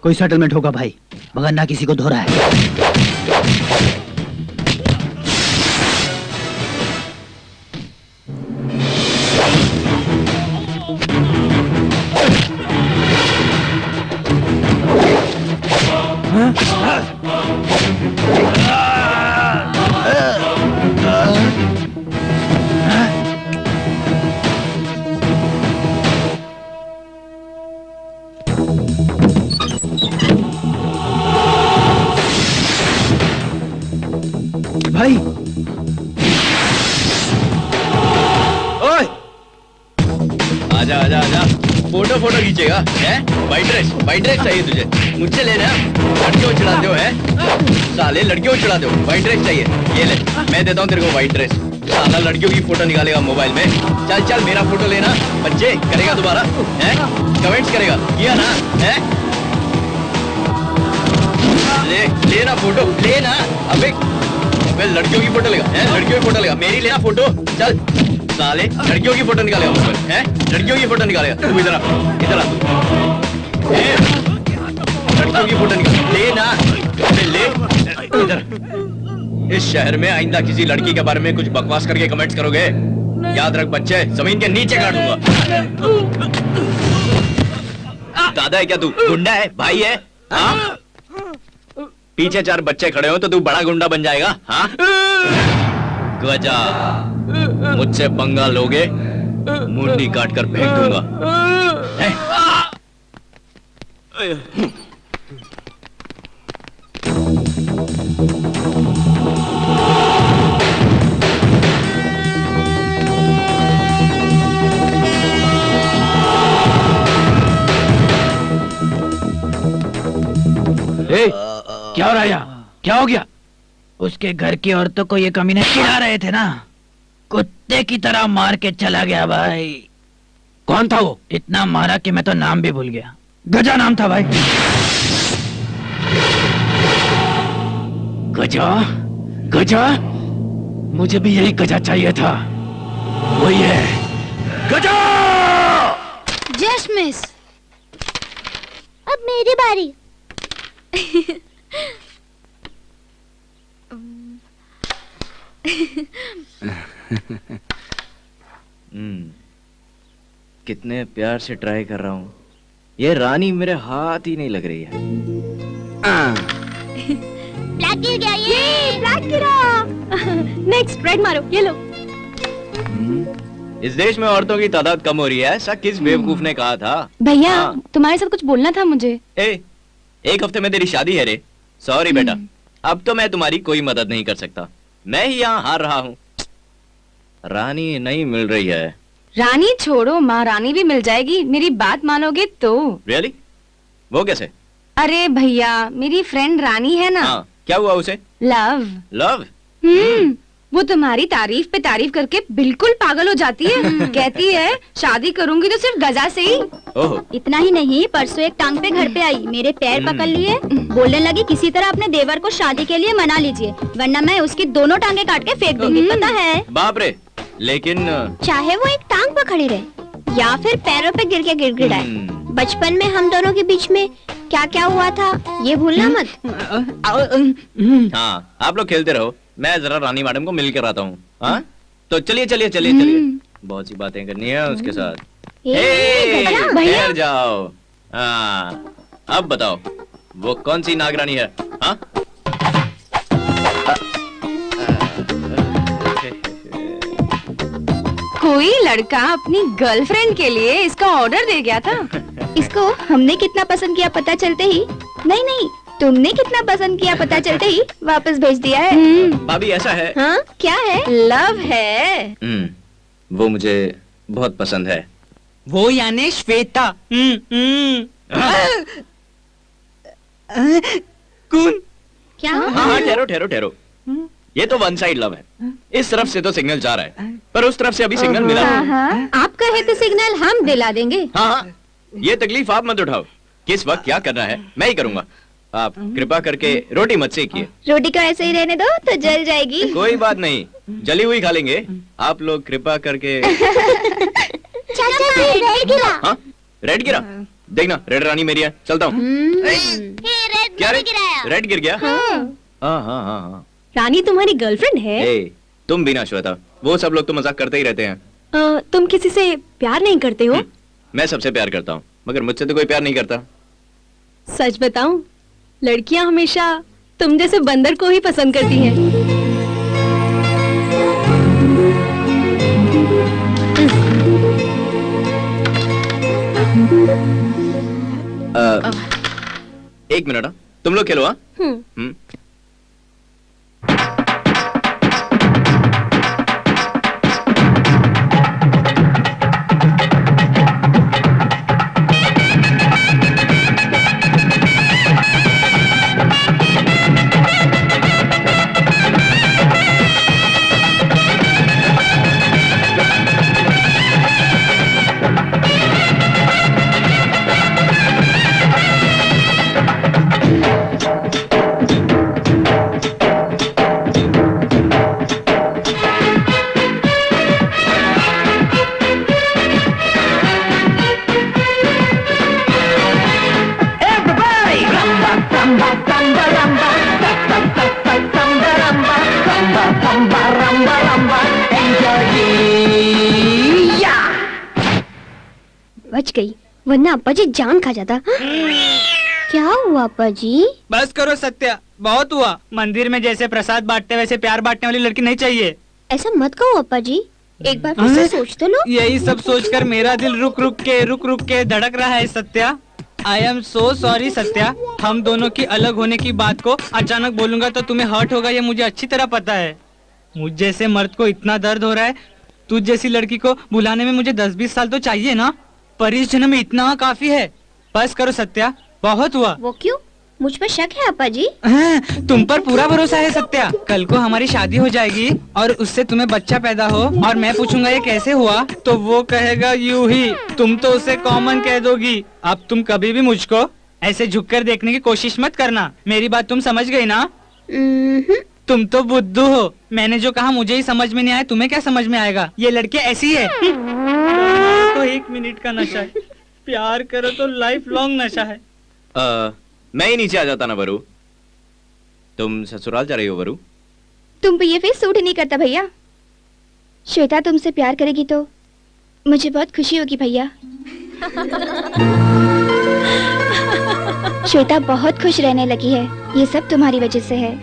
कोई सेटलमेंट होगा भाई, मगर ना किसी को धो रहा है। भाई, ओए, आजा आजा आजा। फोटो खींचेगा? वाइट ड्रेस चाहिए तुझे? मुझसे लेना। लड़कियों चढ़ाते हो है? साले लड़कियों चढ़ाते हो। वाइट ड्रेस चाहिए? ये ले, मैं देता हूँ तेरे को वाइट ड्रेस। साला लड़कियों की फोटो निकालेगा मोबाइल में। चल चल, मेरा फोटो लेना। बच्चे, करेगा दोबारा? कमेंट्स करेगा? किया ना? है? लेना फोटो, लेना। अबे लड़कियों की फोटो लेगा? लड़कियों की फोटो लेगा? मेरी लेना फोटो। चल साले, लड़कियों की फोटो निकालेगा मोबाइल, हैं? लड़कियों की फोटो निकालेगा। तू इधर आ, इधर आ तू। लड़कियों की फोटो निकाल, लेना। ले इधर। इस शहर में आइंदा किसी लड़की के बारे में कुछ बकवास करके कमेंट्स करोगे, याद रख बच्चे, जमीन के नीचे काट दूंगा। दादा है क्या तू? गुंडा है? भाई है? हाँ? पीछे 4 बच्चे खड़े हो तो तू बड़ा गुंडा बन जाएगा? हाँ? गजा, मुझसे पंगा लोगे, मुंडी काट कर फेंक दूंगा। क्या हो रहा है यहाँ? क्या हो गया? उसके घर की औरतों को ये कमीने चिढ़ा रहे थे ना, कुत्ते की तरह मार के चला गया भाई। कौन था वो? इतना मारा कि मैं तो नाम भी भूल गया। गजा नाम था भाई। गजा? गजा? मुझे भी यही गजा चाहिए था। वही है गजा। Just miss. अब मेरी बारी। कितने प्यार से ट्राई कर रहा हूँ, ये रानी मेरे हाथ ही नहीं लग रही है। ब्लैक गिर गया। ये ब्लैक गिरा। नेक्स्ट रेड मारो, ये लो। इस देश में औरतों की तादाद कम हो रही है, ऐसा किस बेवकूफ ने कहा था? भैया हाँ। तुम्हारे साथ कुछ बोलना था मुझे। एक हफ्ते में तेरी शादी है रे। सॉरी बेटा, अब तो मैं तुम्हारी कोई मदद नहीं कर सकता। मैं ही यहाँ हार रहा हूँ। रानी नहीं मिल रही है। रानी छोड़ो, महारानी भी मिल जाएगी, मेरी बात मानोगे तो। रियली? वो कैसे? अरे भैया, मेरी फ्रेंड रानी है ना। हाँ, क्या हुआ उसे? लव। लव? वो तुम्हारी तारीफ पे तारीफ करके बिल्कुल पागल हो जाती है। कहती है शादी करूंगी तो सिर्फ गजा से ही। ओहो। इतना ही नहीं, परसों एक टांग पे घर पे आई, मेरे पैर पकड़ लिए, बोलने लगी किसी तरह अपने देवर को शादी के लिए मना लीजिए, वरना मैं उसकी दोनों टांगे काट के फेंक दूंगी, पता है? बाप रे। लेकिन चाहे वो एक टांग पर खड़ी रहे या फिर पैरों पे गिर के गिड़गिड़ाए, बचपन में हम दोनों के बीच में क्या क्या हुआ था ये भूलना मत। हाँ, आप लोग खेलते रहो, मैं जरा रानी मैडम को मिल कर आता हूँ। हाँ, तो चलिए चलिए चलिए चलिए, बहुत सी बातें करनी है उसके साथ। ठहर जाओ। हाँ, अब बताओ वो कौन सी नागरानी है? हाँ? कोई लड़का अपनी गर्लफ्रेंड के लिए इसका ऑर्डर दे गया था। इसको हमने कितना पसंद किया पता चलते ही, नहीं तुमने कितना पसंद किया पता चलते ही वापस भेज दिया है। भाभी ऐसा है। हाँ, क्या है? लव है। वो मुझे बहुत पसंद है। वो यानी श्वेता। कौन? क्या? हाँ, ठहरो ठहरो ठहरो। ये तो वन साइड लव है। इस तरफ से तो सिग्नल जा रहा है, पर उस तरफ से अभी सिग्नल मिला नहीं। आप कहे तो सिग्नल हम दिला देंगे। हाँ, ये तकलीफ आप मत उठाओ। किस वक्त क्या करना है मैं ही करूँगा। आप कृपा करके रोटी मत सेकिए। रोटी को ऐसे ही रहने दो तो जल जाएगी। कोई बात नहीं, जली हुई खा लेंगे। आप लोग कृपा करके। चाचा जी, रेड गिरा। हाँ, रेड गिरा? देखना, रेड रानी मेरी है, चलता हूँ। क्या रेड गिर गया? हाँ हाँ हाँ। रानी तुम्हारी गर्लफ्रेंड है? तुम भी ना श्वेता, वो सब लोग तो मजाक करते ही रहते हैं। तुम किसी से प्यार नहीं करते हो? मैं सबसे प्यार करता हूँ, मगर मुझसे तो कोई प्यार नहीं करता। सच बताऊं, लड़कियां हमेशा तुम जैसे बंदर को ही पसंद करती हैं। एक मिनट, तुम लोग खेलो। हाँ, बच गई, वरना अप्पा जी जान खा जाता। क्या हुआ अप्पा जी? बस करो सत्या, बहुत हुआ। मंदिर में जैसे प्रसाद बांटते वैसे प्यार बांटने वाली लड़की नहीं चाहिए। ऐसा मत कहो अप्पा जी, एक बार फिर से सोच तो लो। यही सब सोचकर मेरा दिल रुक रुक के धड़क रहा है Satya. I am so sorry Satya, हम दोनों की अलग होने की बात को अचानक बोलूंगा तो तुम्हें हर्ट होगा, ये मुझे अच्छी तरह पता है। मुझ जैसे मर्द को इतना दर्द हो रहा है, तुझ जैसी लड़की को बुलाने में मुझे 10-20 साल तो चाहिए ना, पर इस जन्म में इतना काफी है। बस करो सत्या, बहुत हुआ। वो क्यों? मुझ पर शक है अप्पा जी? तुम पर पूरा भरोसा है सत्या। कल को हमारी शादी हो जाएगी और उससे तुम्हें बच्चा पैदा हो और मैं पूछूंगा ये कैसे हुआ, तो वो कहेगा यूं ही। तुम तो उसे कॉमन कह दोगी। अब तुम कभी भी मुझको ऐसे झुककर देखने की कोशिश मत करना। मेरी बात तुम समझ गई ना? तुम तो बुद्धू हो। मैंने जो कहा मुझे ही समझ में नहीं आया, तुम्हें क्या समझ में आएगा? ये लड़के ऐसी है। तो 1 मिनट का नशा है, प्यार करो तो लाइफ लॉन्ग नशा है। मैं ही नीचे आ जाता ना वरु। तुम ससुराल जा रही हो वरु? तुम पे ये फेस सूट ही नहीं करता भैया। श्वेता तुमसे प्यार करेगी तो मुझे बहुत खुशी होगी भैया। श्वेता बहुत खुश रहने लगी है, ये सब तुम्हारी वजह से है।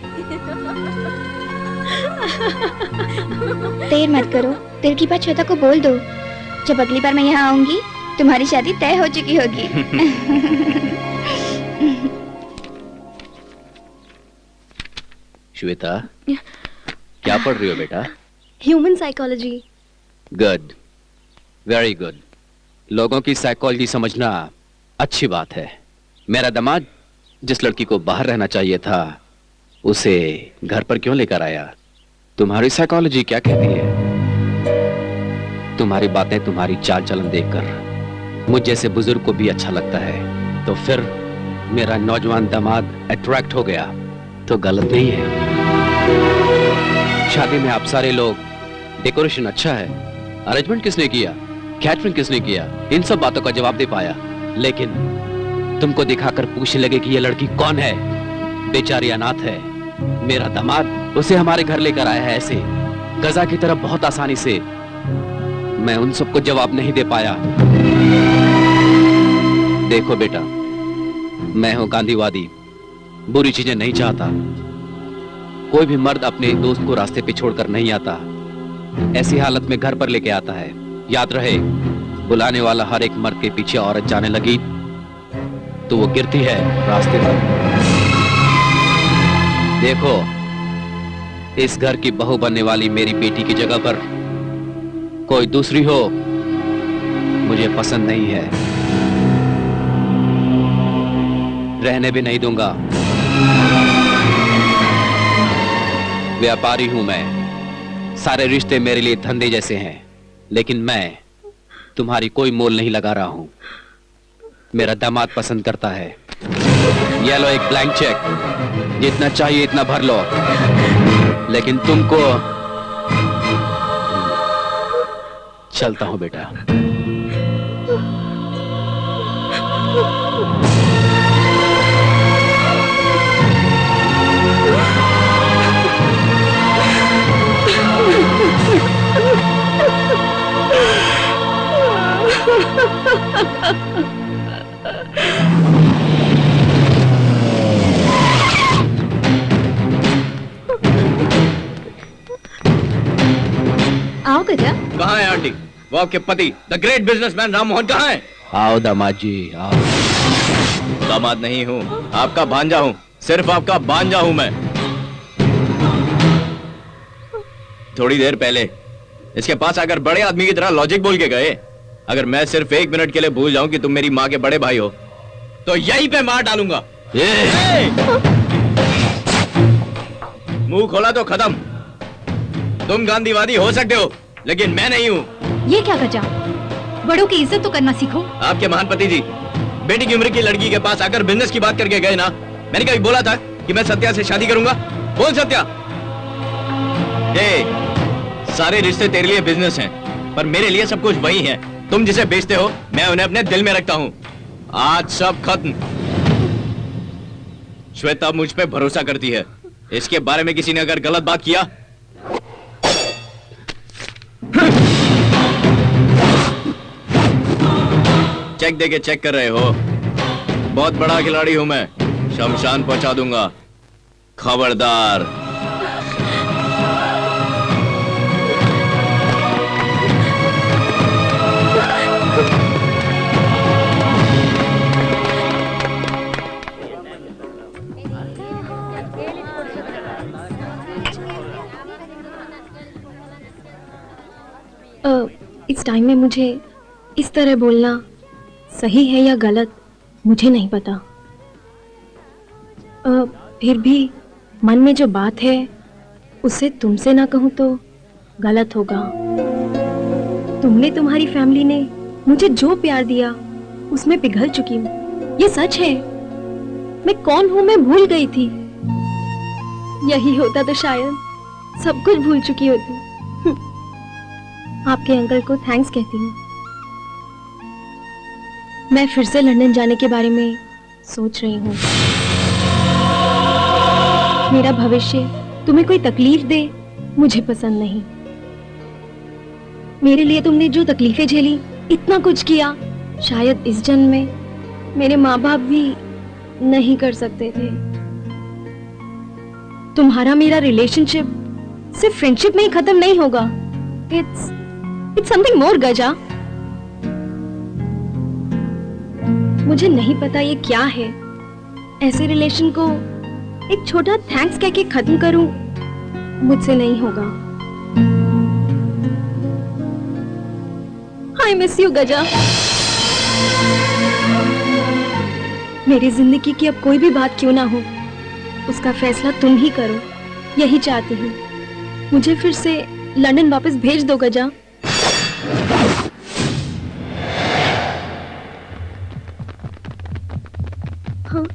देर मत करो, दिल की बात श्वेता को बोल दो। जब अगली बार मैं यहाँ आऊंगी तुम्हारी शादी तय हो चुकी होगी। श्वेता, क्या पढ़ रही हो बेटा? Human psychology. Good, very good. लोगों की साइकोलॉजी समझना अच्छी बात है। मेरा दामाद जिस लड़की को बाहर रहना चाहिए था उसे घर पर क्यों लेकर आया? तुम्हारी साइकोलॉजी क्या कहती है? तुम्हारी बातें, तुम्हारी चाल चलन देखकर मुझ जैसे बुजुर्ग को भी अच्छा लगता है, तो फिर मेरा नौजवान दामाद अट्रैक्ट हो गया तो गलत नहीं है। शादी में आप सारे लोग, डेकोरेशन अच्छा है, अरेंजमेंट किसने किया, कैटरिंग किसने किया, इन सब बातों का जवाब दे पाया, लेकिन तुमको दिखाकर पूछने लगे कि ये लड़की कौन है। बेचारी अनाथ है। मेरा दामाद उसे हमारे घर लेकर आया है ऐसे गजा की तरफ बहुत आसानी से। मैं उन सबको जवाब नहीं दे पाया। देखो बेटा, मैं हूं गांधीवादी, बुरी चीजें नहीं चाहता। कोई भी मर्द अपने दोस्त को रास्ते पे छोड़कर नहीं आता, ऐसी हालत में घर पर लेके आता है। याद रहे, बुलाने वाला हर एक मर्द के पीछे औरत जाने लगी तो वो गिरती है रास्ते पर। देखो, इस घर की बहू बनने वाली मेरी बेटी की जगह पर कोई दूसरी हो मुझे पसंद नहीं है, रहने भी नहीं दूंगा। व्यापारी हूं मैं, सारे रिश्ते मेरे लिए धंधे जैसे हैं, लेकिन मैं तुम्हारी कोई मोल नहीं लगा रहा हूं। मेरा दामाद पसंद करता है। ये लो एक ब्लैंक चेक, जितना चाहिए इतना भर लो, लेकिन तुमको चलता हूं बेटा। आओ गजा। कहाँ है आंटी? वो आपके पति the great businessman Ram Mohan कहाँ है? आओ दामाद जी, आओ। दामाद नहीं हूँ, आपका भांजा हूँ, सिर्फ आपका भांजा हूँ मैं। थोड़ी देर पहले इसके पास आकर बड़े आदमी की तरह लॉजिक बोल के गए। अगर मैं सिर्फ 1 मिनट के लिए भूल जाऊं कि तुम मेरी माँ के बड़े भाई हो तो यहीं पे मार डालूंगा। मुंह खोला तो खत्म। तुम गांधीवादी हो सकते हो लेकिन मैं नहीं हूँ। ये क्या गजा, बड़ों की इज्जत तो करना सीखो। आपके महान पति जी बेटी की उम्र की लड़की के पास आकर बिजनेस की बात करके गए ना। मैंने कभी बोला था कि मैं सत्या से शादी करूंगा? बोल सत्या। सारे रिश्ते तेरे लिए बिजनेस हैं, पर मेरे लिए सब कुछ वही है। तुम जिसे बेचते हो मैं उन्हें अपने दिल में रखता हूँ। आज सब खत्म। श्वेता मुझ पे भरोसा करती है, इसके बारे में किसी ने अगर गलत बात किया चेक देके चेक कर रहे हो? बहुत बड़ा खिलाड़ी हूं मैं, शमशान पहुंचा दूंगा। खबरदार। इस टाइम में मुझे इस तरह बोलना सही है या गलत मुझे नहीं पता। फिर भी मन में जो बात है उसे तुमसे ना कहूं तो गलत होगा। तुमने, तुम्हारी फैमिली ने मुझे जो प्यार दिया उसमें पिघल चुकी हूँ। ये सच है। मैं कौन हूँ मैं भूल गई थी। यही होता तो शायद सब कुछ भूल चुकी होती। आपके अंकल को थैंक्स कहती हूँ। मैं फिर से लंदन जाने के बारे में सोच रही हूँ। मेरा भविष्य तुम्हें कोई तकलीफ दे मुझे पसंद नहीं। मेरे लिए तुमने जो तकलीफें झेली, इतना कुछ किया, शायद इस जन्म में मेरे माँ बाप भी नहीं कर सकते थे। तुम्हारा मेरा रिलेशनशिप सिर्फ फ्रेंडशिप में ही खत्म नहीं होगा। इट्स समथिंग मोर गजा। मुझे नहीं पता ये क्या है। ऐसे रिलेशन को एक छोटा थैंक्स कह के खत्म करूं, मुझसे नहीं होगा। आई मिस यू गजा। मेरी जिंदगी की अब कोई भी बात क्यों ना हो, उसका फैसला तुम ही करो, यही चाहती हूँ। मुझे फिर से लंदन वापस भेज दो गजा। हाँ।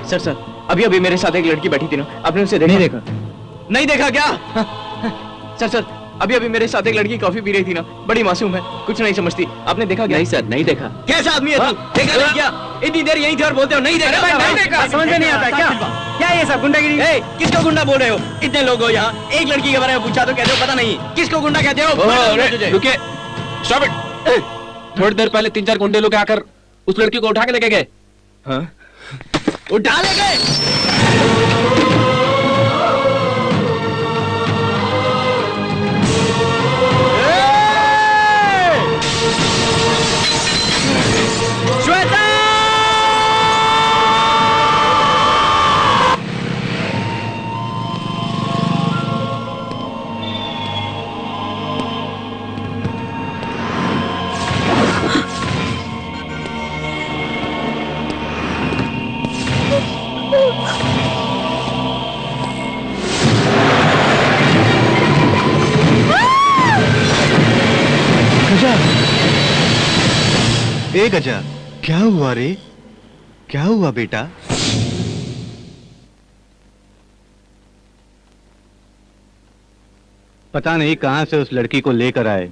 सर सर, अभी अभी मेरे साथ एक लड़की बैठी थी ना, आपने उसे देखा? नहीं देखा। नहीं देखा क्या? सर सर, अभी अभी मेरे साथ एक लड़की कॉफी पी रही थी ना, बड़ी मासूम है, कुछ नहीं समझती, आपने देखा क्या? नहीं सर, नहीं देखा। कैसा आदमी है तू? देखा नहीं क्या? इतनी देर यहीं थे और बोलते हो नहीं देखा? नहीं देखा, समझ में नहीं आता क्या? क्या ये सब गुंडागिरी? किसको गुंडा बोल रहे हो? इतने लोग हो यहाँ, एक लड़की के बारे में पूछा तो कहते हो पता नहीं, किसको गुंडा कहते हो? रुके, स्टॉप इट। थोड़ी देर पहले 3-4 गुंडे लोग आकर उस लड़की को उठा के लेके गए। हाँ? उठा ले गए? श्वेता! ए गजा, क्या हुआ रे? क्या हुआ बेटा? पता नहीं कहां से उस लड़की को लेकर आए,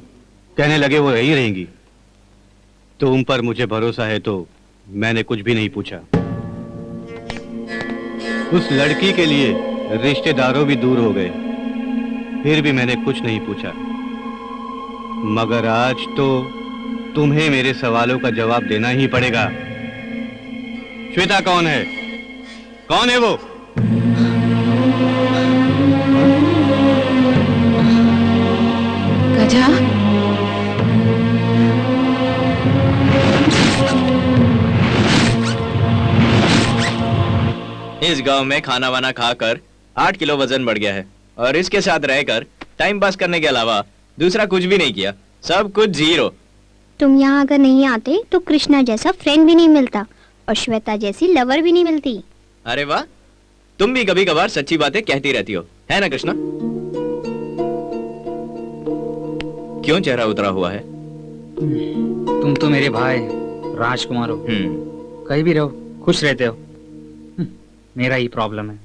कहने लगे वो यहीं रहेंगी। तुम पर मुझे भरोसा है तो मैंने कुछ भी नहीं पूछा। उस लड़की के लिए रिश्तेदारों भी दूर हो गए, फिर भी मैंने कुछ नहीं पूछा। मगर आज तो तुम्हें मेरे सवालों का जवाब देना ही पड़ेगा। श्वेता कौन है? कौन है वो? गजा, इस गांव में खाना वाना खाकर 8 किलो वजन बढ़ गया है और इसके साथ रहकर टाइम पास करने के अलावा दूसरा कुछ भी नहीं किया, सब कुछ जीरो। तुम यहाँ अगर नहीं आते तो कृष्णा जैसा फ्रेंड भी नहीं मिलता और श्वेता जैसी लवर भी नहीं मिलती। अरे वाह, तुम भी कभी कभार सच्ची बातें कहती रहती हो, है ना कृष्णा? क्यों चेहरा उतरा हुआ है? तुम तो मेरे भाई राजकुमार हो, कहीं भी रहो खुश रहते हो। मेरा ही प्रॉब्लम है।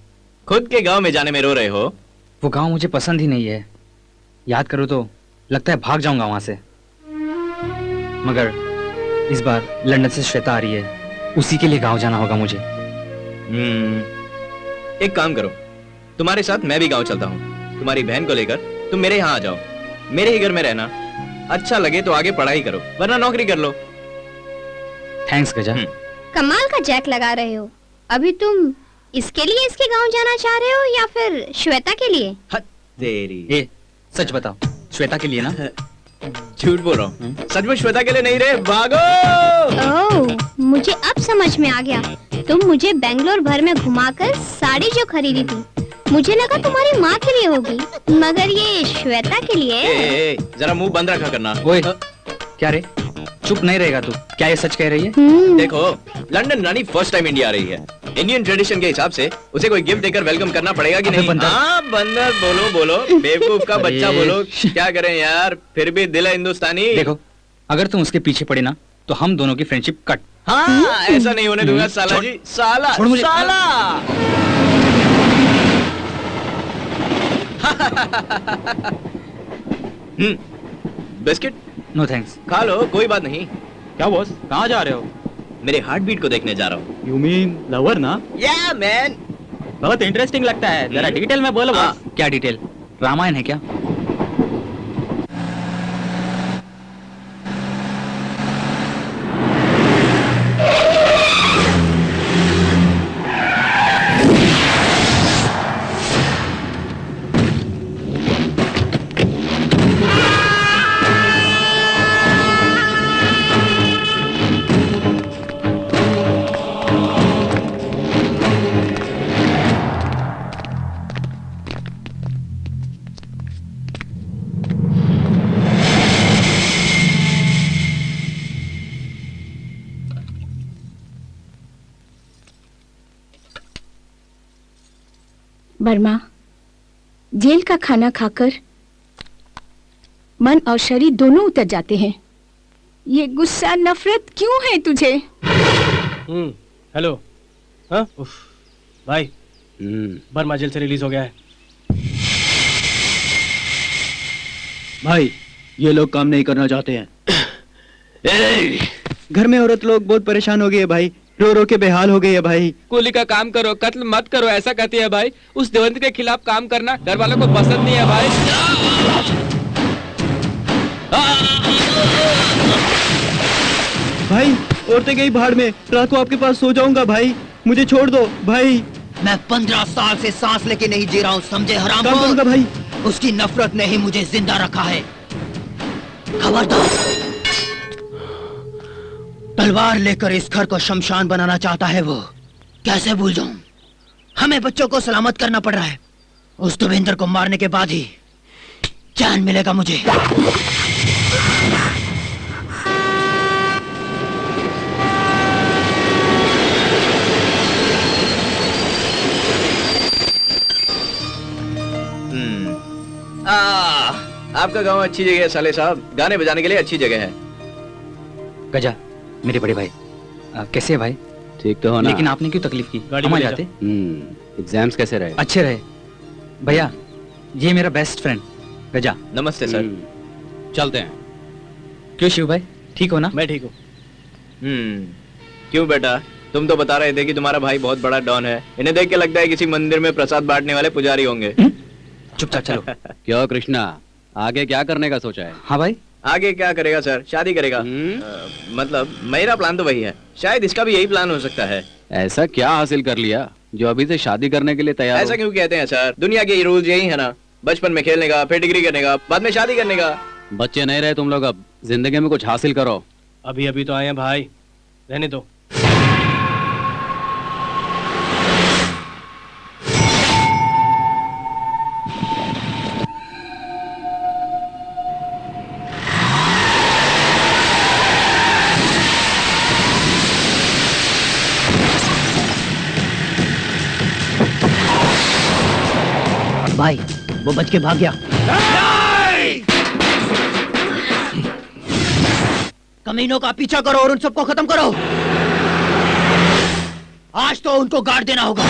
खुद के गांव में जाने में रो रहे हो? वो गांव मुझे पसंद ही नहीं है, याद करो तो लगता है भाग जाऊंगा वहां से। मगर इस बार लंदन से श्वेता आ रही है, उसी के लिए गांव जाना होगा मुझे। एक काम करो, तुम्हारे साथ मैं भी गांव चलता हूँ। तुम्हारी बहन को लेकर तुम मेरे यहाँ आ जाओ, मेरे ही घर में रहना। अच्छा लगे तो आगे पढ़ाई करो, वरना नौकरी कर लो। थैंक्स गजा। कमाल का जैक लगा रहे हो। अभी तुम इसके लिए इसके गांव जाना चाह रहे हो या फिर श्वेता के लिए? तेरी। ए, सच बताओ, श्वेता के लिए ना? झूठ बोल रहा हूँ, सचमुच श्वेता के लिए नहीं रे, भागो। ओह, मुझे अब समझ में आ गया। तुम मुझे बेंगलोर भर में घुमाकर साड़ी जो खरीदी थी, मुझे लगा तुम्हारी माँ के लिए होगी, मगर ये श्वेता के लिए। जरा मुंह बंद रखा करना। ओए, क्या रे, चुप नहीं रहेगा तू? क्या ये सच कह रही है? देखो, लंदन रानी फर्स्ट टाइम इंडिया आ रही है, इंडियन ट्रेडिशन के हिसाब से उसे कोई गिफ्ट देकर वेलकम करना पड़ेगा कि नहीं? हाँ, बंदर बोलो बोलो, बेवकूफ का बच्चा बोलो, क्या करें यार, फिर भी दिल है हिंदुस्तानी। देखो, अगर तुम उसके पीछे पड़े ना तो हम दोनों की फ्रेंडशिप कट। हाँ, ऐसा नहीं होने दूंगा साला जी, साला साला। बिस्किट? No thanks. खा लो, कोई बात नहीं। क्या बॉस, कहाँ जा रहे हो? मेरे हार्ट बीट को देखने जा रहा हूँ। यू मीन लवर ना? या मैन। बहुत इंटरेस्टिंग लगता है, जरा डिटेल में बोलो बॉस। क्या डिटेल? रामायण है क्या? वर्मा, जेल का खाना खाकर मन और शरीर दोनों उतर जाते हैं। ये गुस्सा नफरत क्यों है तुझे? हेलो। हाँ? भाई बर्मा जेल से रिलीज हो गया है। भाई ये लोग काम नहीं करना चाहते हैं। घर में औरत लोग बहुत परेशान हो गई है भाई, रो रो के बेहाल हो गई है भाई। कूली का काम करो, कत्ल मत करो, ऐसा कहती है भाई। उस देवंत के खिलाफ काम करना घर वालों को पसंद नहीं है भाई। भाई औरतें गई भाड़ में, रात को आपके पास सो जाऊंगा भाई, मुझे छोड़ दो भाई। मैं 15 साल से सांस लेके नहीं जी रहा हूँ, समझे हराम काम करूंगा भाई। उसकी नफरत ने ही मुझे जिंदा रखा है। खबरदार, तलवार लेकर इस घर को शमशान बनाना चाहता है वो। कैसे भूल जाऊं? हमें बच्चों को सलामत करना पड़ रहा है। उस देवेंद्र को मारने के बाद ही चैन मिलेगा मुझे। आपका गांव अच्छी जगह है साले साहब, गाने बजाने के लिए अच्छी जगह है। गजा मेरे बड़े भाई, कैसे है भाई? ठीक तो हो ना? लेकिन आपने क्यों तकलीफ की? हम आ जाते। एग्जाम्स कैसे रहे? अच्छे रहे भैया, ये मेरा बेस्ट फ्रेंड गजा। नमस्ते सर। चलते हैं। क्यों शिव भाई, ठीक हो ना? मैं ठीक हूँ। क्यों बेटा, तुम तो बता रहे थे कि तुम्हारा भाई बहुत बड़ा डॉन है। इन्हें देख के लगता है किसी मंदिर में प्रसाद बांटने वाले पुजारी होंगे। चुपचाप चलो। क्यों कृष्णा, आगे क्या करने का सोचा है? हाँ भाई, आगे क्या करेगा सर? शादी करेगा। मतलब मेरा प्लान तो वही है, शायद इसका भी यही प्लान हो सकता है। ऐसा क्या हासिल कर लिया जो अभी से शादी करने के लिए तैयार? ऐसा क्यों कहते हैं सर? दुनिया के रूल्स यही है ना, बचपन में खेलने का, फिर डिग्री करने का, बाद में शादी करने का। बच्चे नहीं रहे तुम लोग, अब जिंदगी में कुछ हासिल करो। अभी अभी तो आए हैं भाई, रहने दो। भाई वो बच के भाग गया। कमीनों का पीछा करो और उन सबको खत्म करो। आज तो उनको गाड़ देना होगा।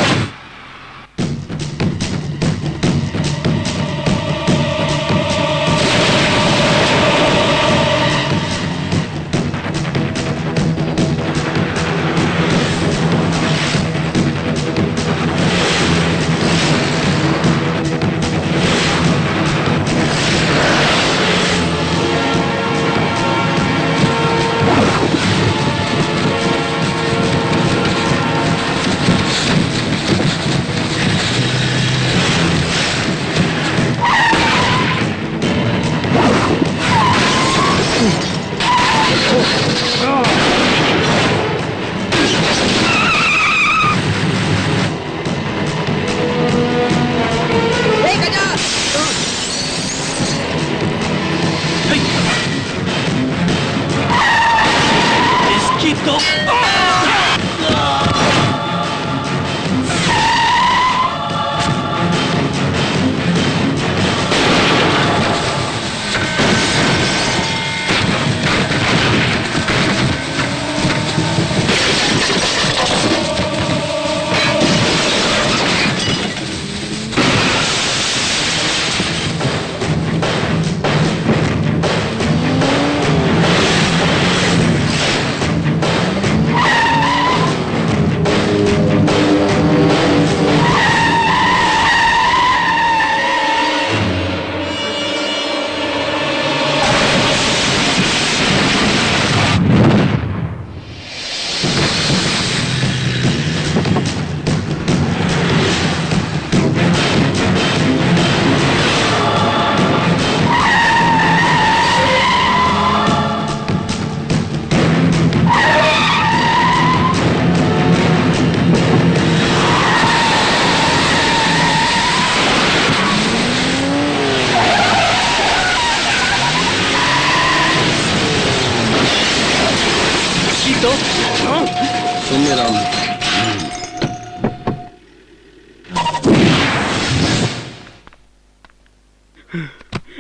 सुन रहा हूँ।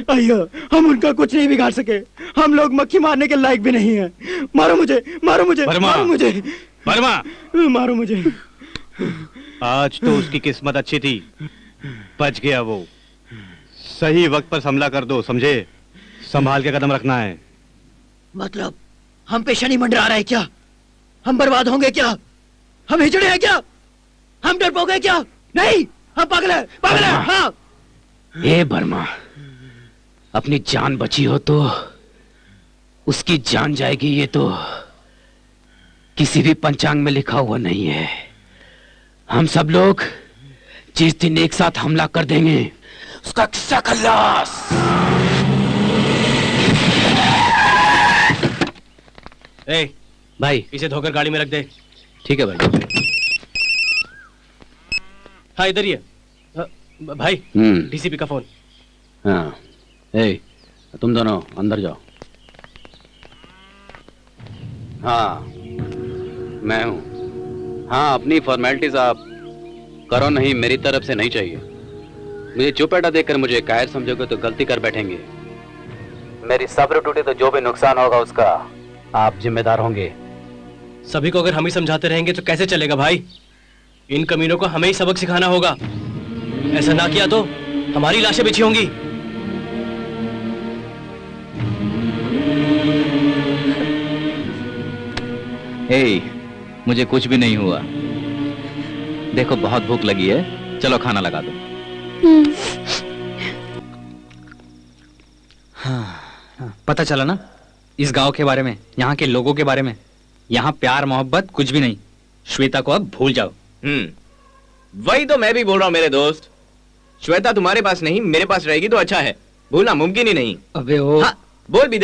अय्या, हम उनका कुछ नहीं बिगाड़ सके। हम लोग मक्खी मारने के लायक भी नहीं हैं। मारो मुझे, मारो मुझे, वर्मा। मारो मुझे, वर्मा। मारो मुझे। आज तो उसकी किस्मत अच्छी थी, बच गया वो। सही वक्त पर हमला कर दो, समझे? संभाल के कदम रखना है। मतलब हम पे शनि मंडरा रहा है क्या? हम बर्बाद होंगे क्या? हम हिजड़े हैं क्या? हम डरपोक हैं क्या? नहीं, हम पागल हैं, पागल हैं। हाँ। ए बर्मा, अपनी जान बची हो तो उसकी जान जाएगी, ये तो किसी भी पंचांग में लिखा हुआ नहीं है। हम सब लोग जिस दिन एक साथ हमला कर देंगे, उसका किस्सा खल्लास। ए भाई, इसे धोकर गाड़ी में रख दे। ठीक है भाई। हाँ, इधर ही है। भाई, डीसीपी का फोन। हाँ, ए, तुम दोनों अंदर जाओ। हाँ, मैं हूँ। हाँ, अपनी फॉर्मेलिटीज आप करो, नहीं मेरी तरफ से नहीं चाहिए। मुझे चुपेटा देखकर मुझे कायर समझोगे तो गलती कर बैठेंगे। मेरी सब्र टूटे तो जो भी नुकसान होगा उसका आप जिम्मेदार होंगे। सभी को अगर हम ही समझाते रहेंगे तो कैसे चलेगा भाई? इन कमीनों को हमें ही सबक सिखाना होगा। ऐसा ना किया तो हमारी लाशें बिछी होंगी। ए, मुझे कुछ भी नहीं हुआ। देखो बहुत भूख लगी है, चलो खाना लगा दो। हाँ, पता चला ना इस गांव के बारे में, यहाँ के लोगों के बारे में। यहाँ प्यार मोहब्बत कुछ भी नहीं। श्वेता को अब भूल जाओ। वही तो मैं भी बोल रहा हूँ मेरे दोस्त। श्वेता तुम्हारे पास नहीं मेरे पास रहेगी तो अच्छा है, भूलना मुमकिन ही नहीं। अबे ओ हाँ, बोल भी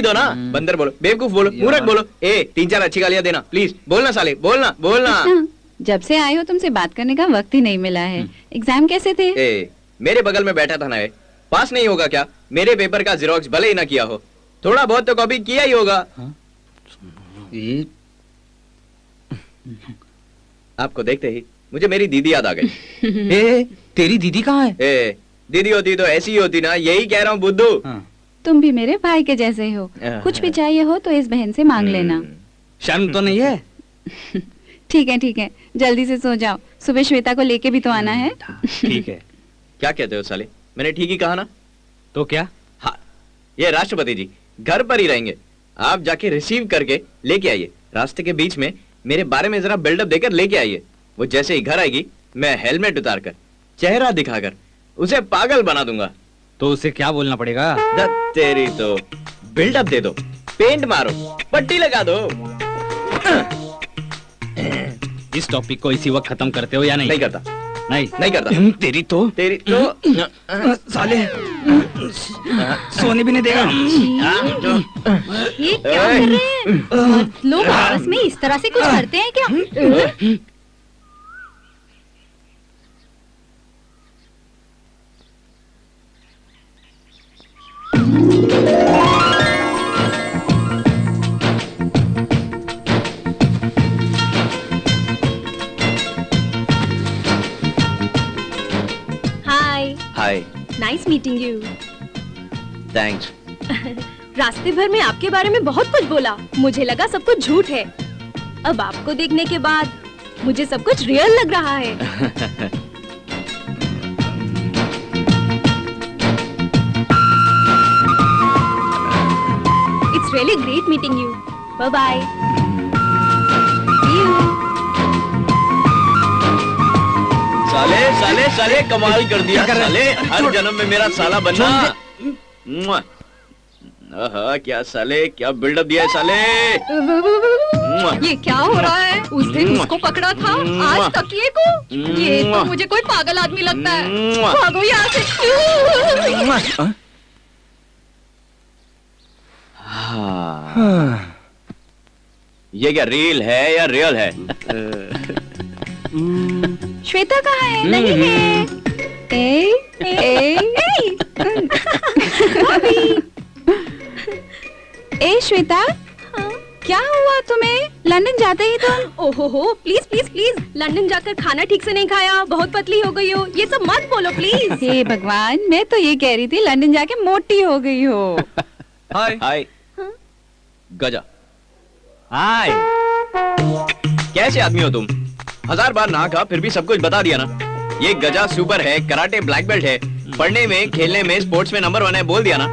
दो ना। बंदर बोलो, बेवकूफ बोलो, मूर्ख बोलो। 3-4 अच्छी गालियां देना प्लीज। बोलना साले, बोलना बोलना। जब से आए हो तुमसे बात करने का वक्त ही नहीं मिला है। एग्जाम कैसे थे? मेरे बगल में बैठा था ना, पास नहीं होगा क्या? मेरे पेपर का जिरोक्स भले ही ना किया हो, थोड़ा बहुत तो कॉपी किया ही होगा। आपको देखते ही मुझे मेरी दीदी याद आ गई। तेरी दीदी कहाँ है? दीदी होती तो ऐसी ही होती ना, यही कह रहा हूँ बुद्धू। तुम भी मेरे भाई के जैसे हो। कुछ भी चाहिए हो तो इस बहन से मांग लेना। शर्म तो नहीं है? ठीक है, जल्दी से सो जाओ, सुबह श्वेता को लेके भी तो आना है। ठीक है। क्या कहते हो साले, मैंने ठीक ही कहा ना? तो क्या? हाँ, ये राष्ट्रपति जी घर पर ही रहेंगे, आप जाके रिसीव करके लेके आइए। रास्ते के बीच में मेरे बारे में जरा बिल्डअप देकर लेके आइए। वो जैसे ही घर आएगी मैं हेलमेट उतारकर, चेहरा दिखाकर उसे पागल बना दूंगा। तो उसे क्या बोलना पड़ेगा? तेरी तो बिल्डअप दे दो, पेंट मारो, पट्टी लगा दो। इस टॉपिक को इसी वक्त खत्म करते हो या नहीं? नहीं करता। नहीं करता। तेरी तो साले सोने भी नहीं देगा। ये क्या कर रहे हैं? लोग आपस में इस तरह से कुछ करते हैं क्या? Hi. Nice meeting you. Thanks. रास्ते भर में आपके बारे में बहुत कुछ बोला, मुझे लगा सब कुछ झूठ है। अब आपको देखने के बाद मुझे सब कुछ रियल लग रहा है। It's really great meeting you. Bye bye. साले साले साले कमाल कर दिया साले, हर जन्म में मेरा साला बनना। क्या साले, क्या बिल्डअप दिया है साले। ये क्या हो रहा है? उस दिन उसको पकड़ा था, आज तकिए को। ये तो मुझे कोई पागल आदमी लगता है। भागो यहाँ से। ये क्या रील है या रियल है? श्वेता कहाँ है? नहीं है। ए श्वेता, क्या हुआ तुम्हें? लंदन जाते ही तुम? ओहो, प्लीज प्लीज प्लीज, लंदन जाकर खाना ठीक से नहीं खाया, बहुत पतली हो गई हो, ये सब मत बोलो प्लीज। हे भगवान, मैं तो ये कह रही थी लंदन जाके मोटी हो गई हो। हाय हाय गजा। हाय। कैसे आदमी हो तुम? 1000 बार ना कहा फिर भी सब कुछ बता दिया ना। ये गजा सुपर है, कराटे ब्लैक बेल्ट है, पढ़ने में, खेलने में, स्पोर्ट्स में नंबर 1 है, बोल दिया ना।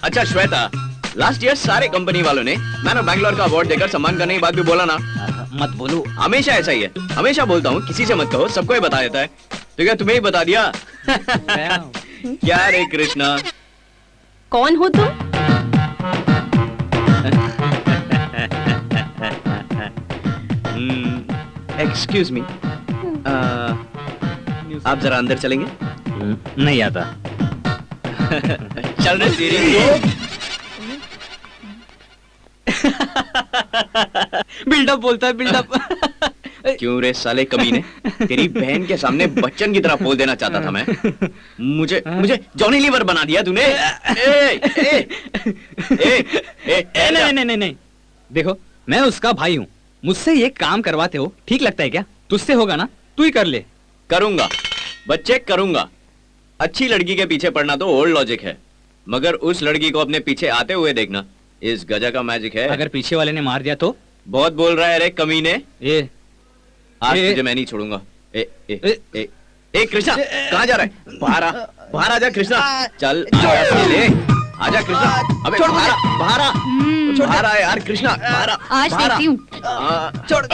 अच्छा श्वेता, लास्ट ईयर सारे कंपनी वालों ने मैन ऑफ बैंगलोर का अवार्ड देकर सम्मान करने की बात भी बोला ना। मत बोलो। हमेशा ऐसा ही है, हमेशा बोलता हूँ, किसी से मत कहो, सबको ही बता देता है। तो क्या तुम्हें ही बता दिया? क्या रे कृष्णा? कौन हो तुम? एक्सक्यूज मी, आप जरा अंदर चलेंगे? नहीं आता। चल रहे तेरी बिल्डअप बोलता है, बिल्डअप। क्यों रे साले कमीने, तेरी बहन के सामने बच्चन की तरह बोल देना चाहता था मैं। मुझे जॉनी लीवर बना दिया तूने। नहीं। देखो मैं उसका भाई हूँ, मुझसे ये काम करवाते हो, ठीक लगता है क्या? तुझसे होगा ना, तू ही कर ले। करूंगा बच्चे, करूंगा। अच्छी लड़की के पीछे पड़ना तो ओल्ड लॉजिक है, मगर उस लड़की को अपने पीछे आते हुए देखना इस गजा का मैजिक है। अगर पीछे वाले ने मार दिया तो? बहुत बोल रहा है रे कमीने। आज तुझे मैं नहीं छोड़ूंगा। ए कृष्णा, कहाँ जा रहा है? बाहर आजा कृष्णा, चल ले, आजा कृष्णा। अबे बाहर आ यार कृष्णा, बाहर आज देखती हूँ। छोड़ो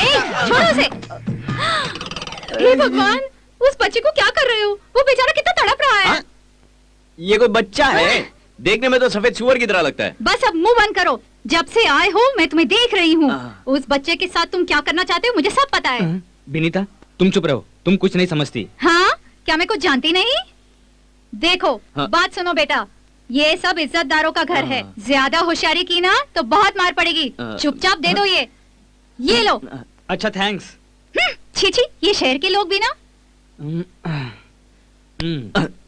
उसे। हे भगवान, उस बच्चे को क्या कर रहे हो? वो बेचारा कितना तड़प रहा है। ये कोई बच्चा है? देखने में तो सफेद सुअर की तरह लगता है। बस अब मुंह बंद करो। जब से आए हो मैं तुम्हें देख रही हूँ। उस बच्चे के साथ तुम क्या करना चाहते हो मुझे सब पता है। विनीता, तुम चुप रहो, तुम कुछ नहीं समझती। हाँ, क्या मैं कुछ जानती नहीं? देखो, बात सुनो बेटा, ये सब इज्जतदारों का घर है। ज्यादा होशियारी की ना तो बहुत मार पड़ेगी। चुपचाप दे दो ये लो। अच्छा थैंक्स। छी छी, ये शहर के लोग भी ना।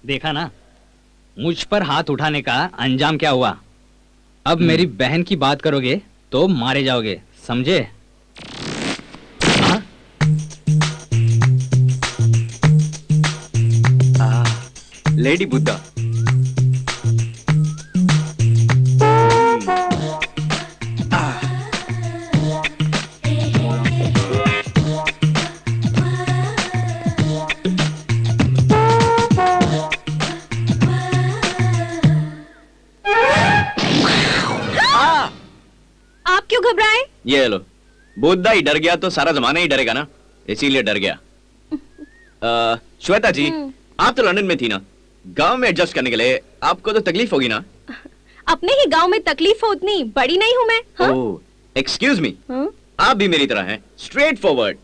देखा ना, मुझ पर हाथ उठाने का अंजाम क्या हुआ। अब मेरी बहन की बात करोगे तो मारे जाओगे, समझे? लेडी बुद्धा। आप क्यों घबराए? ये लो, बुद्धा ही डर गया तो सारा जमाना ही डरेगा ना, इसीलिए डर गया। श्वेता जी, आप तो लंदन में थी ना, गांव में एडजस्ट करने के लिए आपको तो तकलीफ होगी ना? अपने ही गांव में तकलीफ हो उतनी बड़ी नहीं हूँ मैं। हाँ? एक्सक्यूज मी, आप भी मेरी तरह हैं, स्ट्रेट फॉरवर्ड।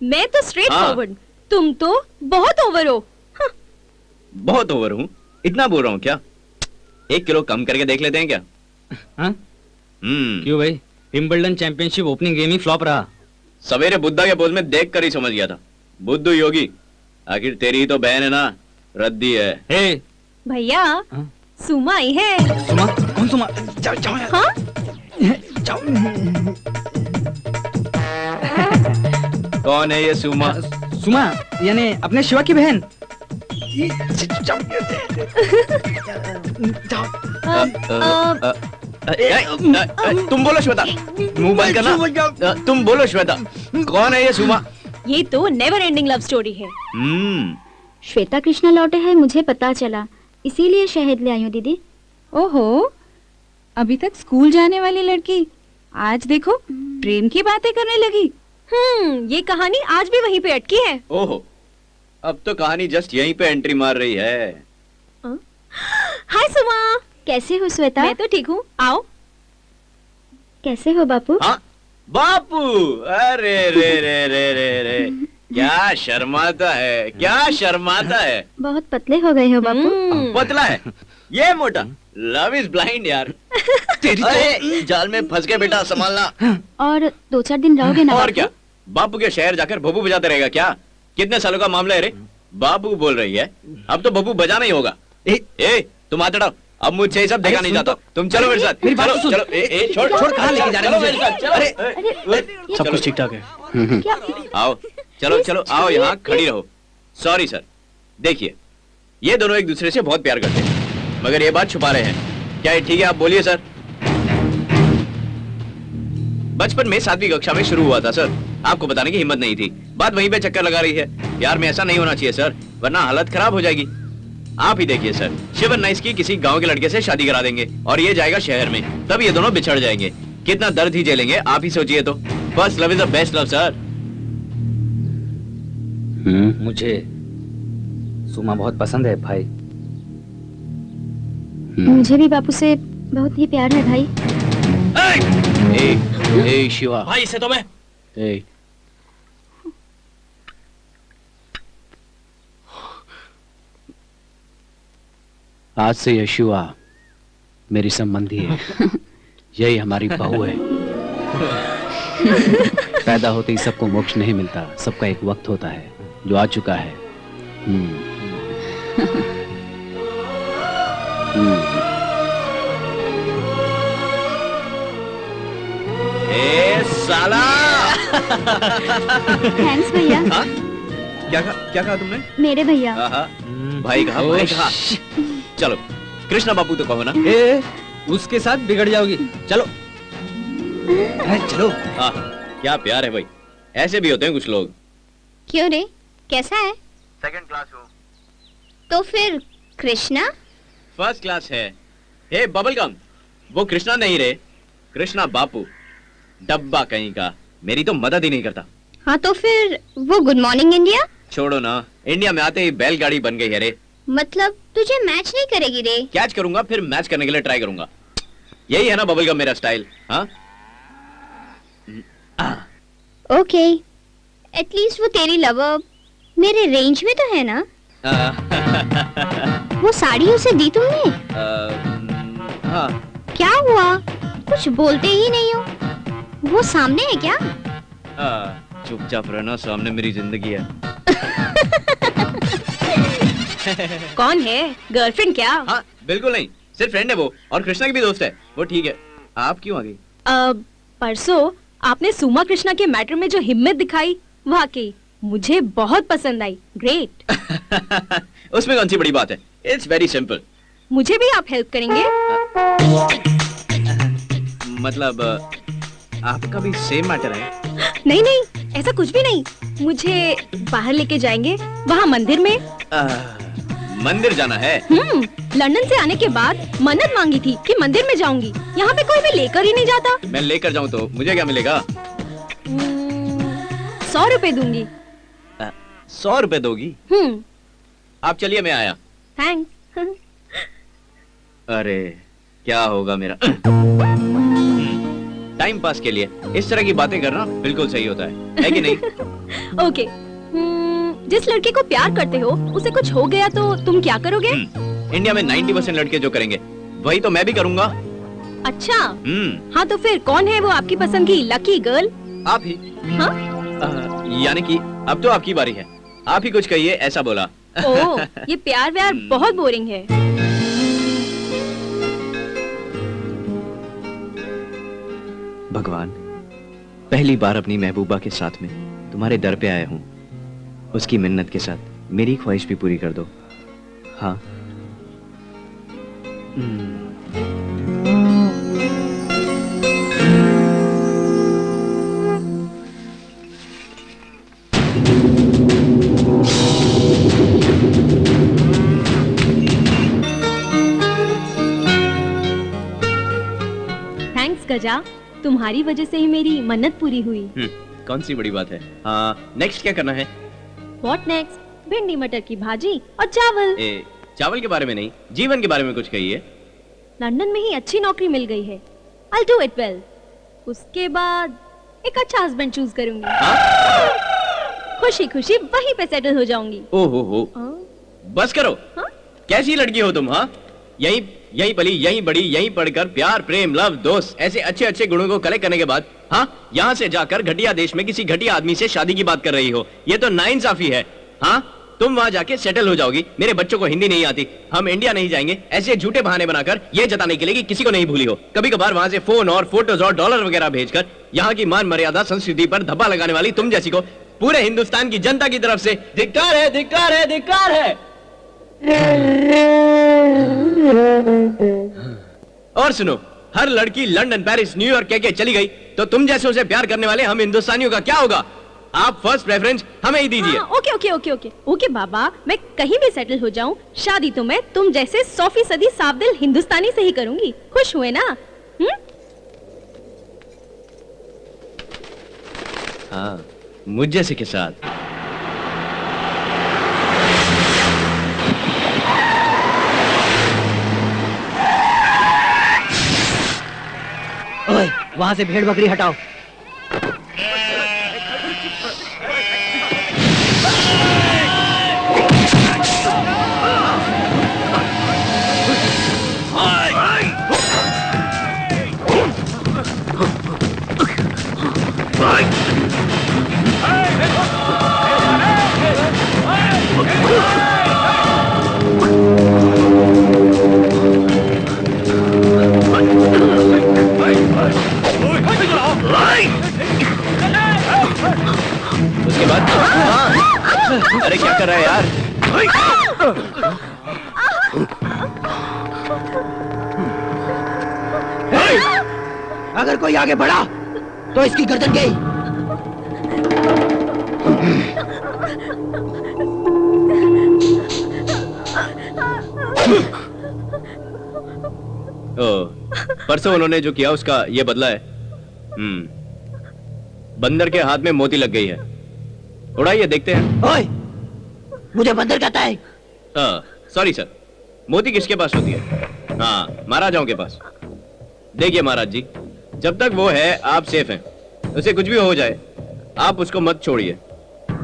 मैं तो स्ट्रेट फॉरवर्ड, तुम तो बहुत ओवर हो। हाँ? बहुत ओवर हूँ? इतना बोल रहा हूँ क्या? 1 किलो कम करके देख लेते हैं क्या? हाँ? क्यों भाई, विंबलडन चैंपियनशिप ओपनिंग गेम ही फ्लॉप रहा। सवेरे बुद्धा के पोज में देख कर ही समझ गया था, बुद्धू योगी। आखिर तेरी ही तो बहन है ना, रद्दी है। भैया, सुमा आई है। सुमा? कौन सुमा? जाओ जाओ यार। हाँ? जाओ। कौन है ये सुमा? सुमा यानी अपने शिवा की बहन। तुम बोलो श्वेता, मुंह बंद करना। तुम बोलो श्वेता, कौन है ये सुमा? ये तो नेवर एंडिंग लव स्टोरी है। श्वेता कृष्णा लौटे हैं मुझे पता चला, इसीलिए शहद ले आई हूँ दीदी। ओहो, अभी तक स्कूल जाने वाली लड़की आज देखो प्रेम की बातें करने लगी। ये कहानी आज भी वहीं पे अटकी है। ओहो, अब तो कहानी जस्ट यहीं पे एंट्री मार रही है। हाय सुमा, कैसे हो श्वेता? मैं तो ठीक हूँ, आओ। कैसे हो बापू? हाँ बापू, अरे रे रे रे रे रे, क्या शर्माता है, क्या शर्माता है। बहुत पतले हो गए हो बापू। पतला है ये मोटा, लव इज ब्लाइंड यार। तेरी जाल में फंस गए बेटा, संभालना। और 2-4 दिन रहोगे ना? और क्या, बापू के शहर जाकर बबू बजाते रहेगा क्या? कितने सालों का मामला है रे? बाबू बोल रही है, अब तो बबू बजाना ही होगा। तुम आते रहो, अब मुझसे ये सब देखा नहीं जाता। तुम चलो मेरे साथ, चलो चलो। छोड़, कहाँ लेके जा रहे हो? सब कुछ ठीक ठाक है। आओ, चलो चलो आओ, यहाँ खड़ी रहो। सॉरी सर, देखिए ये दोनों एक दूसरे से बहुत प्यार करते हैं, मगर ये बात छुपा रहे हैं। क्या ये ठीक है? आप बोलिए सर। बचपन में 7वीं कक्षा में शुरू हुआ था सर। आपको बताने की हिम्मत नहीं थी, बात वहीं पे चक्कर लगा रही है। प्यार में ऐसा नहीं होना चाहिए सर, वरना हालत खराब हो जाएगी। आप ही देखिए सर, शिवन नाइस की किसी गांव के लड़के से शादी करा देंगे और ये जाएगा शहर में, तब ये दोनों बिछड़ जाएंगे। कितना दर्द ही झेलेंगे आप ही सोचिए तो। First love is the best love sir. मुझे सुमा बहुत पसंद है भाई। मुझे भी बापू से बहुत ही प्यार है भाई। ए शिवा भाई इसे तो मैं आज से ये शिवा मेरी संबंधी है। यही हमारी बहू है। पैदा होते ही सबको मोक्ष नहीं मिलता, सबका एक वक्त होता है जो आ चुका है। ए साला! थैंक्स भैया। हाँ? क्या कहा तुमने? मेरे भैया। भाई कहा। चलो कृष्णा बापू तो कहो ना। उसके साथ बिगड़ जाओगी। चलो चलो। क्या प्यार है भाई, ऐसे भी होते हैं कुछ लोग। क्यों रे, कैसा है? सेकंड क्लास हो। तो फिर कृष्णा? फर्स्ट क्लास है। हे बबल गम, वो कृष्णा नहीं रे, कृष्णा बापू। डब्बा कहीं का, मेरी तो मदद ही नहीं करता। हाँ तो फिर वो गुड मॉर्निंग इंडिया? छोड़ो ना, इंडिया में आते ही बैलगाड़ी बन गई है रे। मतलब तुझे मैच नहीं करेगी रे? कैच करूंगा, फिर मैच करने के लिए ट्राई करूंगा। यही है ना बबल गम मेरा स्टाइल। हाँ ओके, एटलीस्ट वो तेरी लवर मेरे रेंज में तो है ना? वो साड़ी उसे दी तुमने? हाँ। क्या हुआ, कुछ बोलते ही नहीं हो? वो सामने है क्या? चुपचाप रहना, सामने मेरी जिंदगी है। कौन है, गर्लफ्रेंड क्या? हाँ बिल्कुल नहीं, सिर्फ फ्रेंड है वो, और कृष्णा की भी दोस्त है वो। ठीक है, आप क्यों आ गई? परसों आपने सुमा कृष्णा के मैटर में जो हिम्मत दिखाई, वाकई मुझे बहुत पसंद आई। ग्रेट। उसमें कौन सी बड़ी बात है, इट्स वेरी सिंपल। मुझे भी आप हेल्प करेंगे? मतलब आपका भी सेम मैटर है? नहीं नहीं, ऐसा कुछ भी नहीं। मुझे बाहर लेके जाएंगे, वहाँ मंदिर में। मंदिर जाना है? लंदन से आने के बाद मन्नत मांगी थी कि मंदिर में जाऊंगी। यहाँ पे कोई भी लेकर ही नहीं जाता। मैं लेकर जाऊँ तो मुझे क्या मिलेगा? 100 रुपए दूंगी। 100 रुपए दोगी? आप चलिए, मैं आया। थैंक्स। अरे क्या होगा मेरा। टाइम पास के लिए इस तरह की बातें करना बिल्कुल सही होता है कि नहीं? ओके, जिस लड़के को प्यार करते हो उसे कुछ हो गया तो तुम क्या करोगे? इंडिया में 90% लड़के जो करेंगे वही तो मैं भी करूंगा। अच्छा। हाँ तो फिर कौन है वो आपकी पसंद की लकी गर्ल? आप ही। हाँ? यानी कि अब तो आपकी बारी है, आप ही कुछ कहिए, ऐसा बोला। ओह, ये प्यार व्यार बहुत बोरिंग है। भगवान, पहली बार अपनी महबूबा के साथ में तुम्हारे दर पे आया हूँ, उसकी मिन्नत के साथ मेरी ख्वाहिश भी पूरी कर दो। हाँ। थैंक्स गजा, तुम्हारी वजह से ही मेरी मन्नत पूरी हुई। कौन सी बड़ी बात है। नेक्स्ट क्या करना है? What next? भिंडी मटर की भाजी और चावल। चावल के बारे में नहीं, जीवन के बारे में कुछ कहिए। लंदन में ही अच्छी नौकरी मिल गई है, I'll do it well। उसके बाद एक अच्छा हस्बैंड चूज करूंगी। खुशी खुशी वहीं पे सेटल हो जाऊंगी। ओहो, बस करो। कैसी लड़की हो तुम? हाँ, यहीं पली, यहीं बड़ी, यहीं पढ़कर प्यार, प्रेम, लव, दोस्त, ऐसे अच्छे अच्छे गुणों को कलेक्ट करने के बाद हाँ, यहाँ से जाकर घटिया देश में किसी घटिया आदमी से शादी की बात कर रही हो। ये तो नाइंसाफी है। हाँ, तुम वहाँ जाके सेटल हो जाओगी, मेरे बच्चों को हिंदी नहीं आती, हम इंडिया नहीं जाएंगे, ऐसे झूठे बहाने बनाकर ये जताने के लिए कि किसी को नहीं भूली हो। कभी कभार वहाँ से फोन और फोटोज और डॉलर वगैरह भेजकर यहाँ की मान मर्यादा संस्कृति पर धब्बा लगाने वाली तुम जैसी को पूरे हिंदुस्तान की जनता की तरफ से धिक्कार है, धिक्कार है, धिक्कार है। और सुनो, हर लड़की लंदन, पेरिस, न्यूयॉर्क कह के चली गई तो तुम जैसे उसे प्यार करने वाले हम हिंदुस्तानियों का क्या होगा? आप फर्स्ट प्रेफरेंस हमें ही दीजिए। Okay okay okay okay okay बाबा, मैं कहीं भी सेटल हो जाऊं, शादी तो मैं तुम जैसे 100% साफ दिल हिंदुस्तानी से ही करूंगी। खुश हुए ना? हाँ, मुझ जैसे के साथ। ओए, वहां से भेड़ बकरी हटाओ। उसके बाद अरे क्या कर रहा है यार? अगर कोई आगे बढ़ा तो इसकी गर्दन गई। परसों उन्होंने जो किया उसका ये बदला है। बंदर के हाथ में मोती लग गई है। उड़ाइए, देखते हैं। ओए, मुझे बंदर कहता है? सॉरी सर, मोती किसके पास होती है? हाँ, महाराजाओं के पास। देखिए महाराज जी, जब तक वो है आप सेफ हैं। उसे कुछ भी हो जाए आप उसको मत छोड़िए,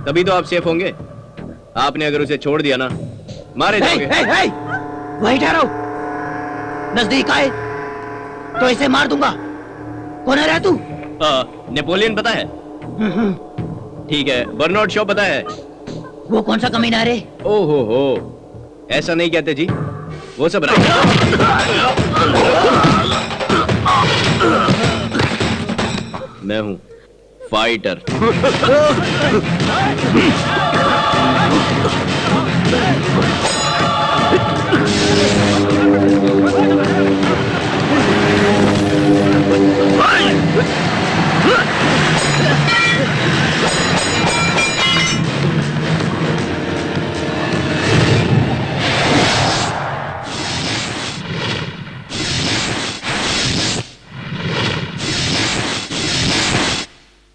तभी तो आप सेफ होंगे। आपने अगर उसे छोड़ दिया ना, मारे जाओगे। वहीं ठहरो, नजदीक आए तो इसे मार दूंगा। कौन है रे तू? नेपोलियन पता है? ठीक है, बर्नार्ड शॉ पता है? वो कौन सा कमीना रे? ओहो हो, ऐसा नहीं कहते जी, वो सब मैं हूं फाइटर।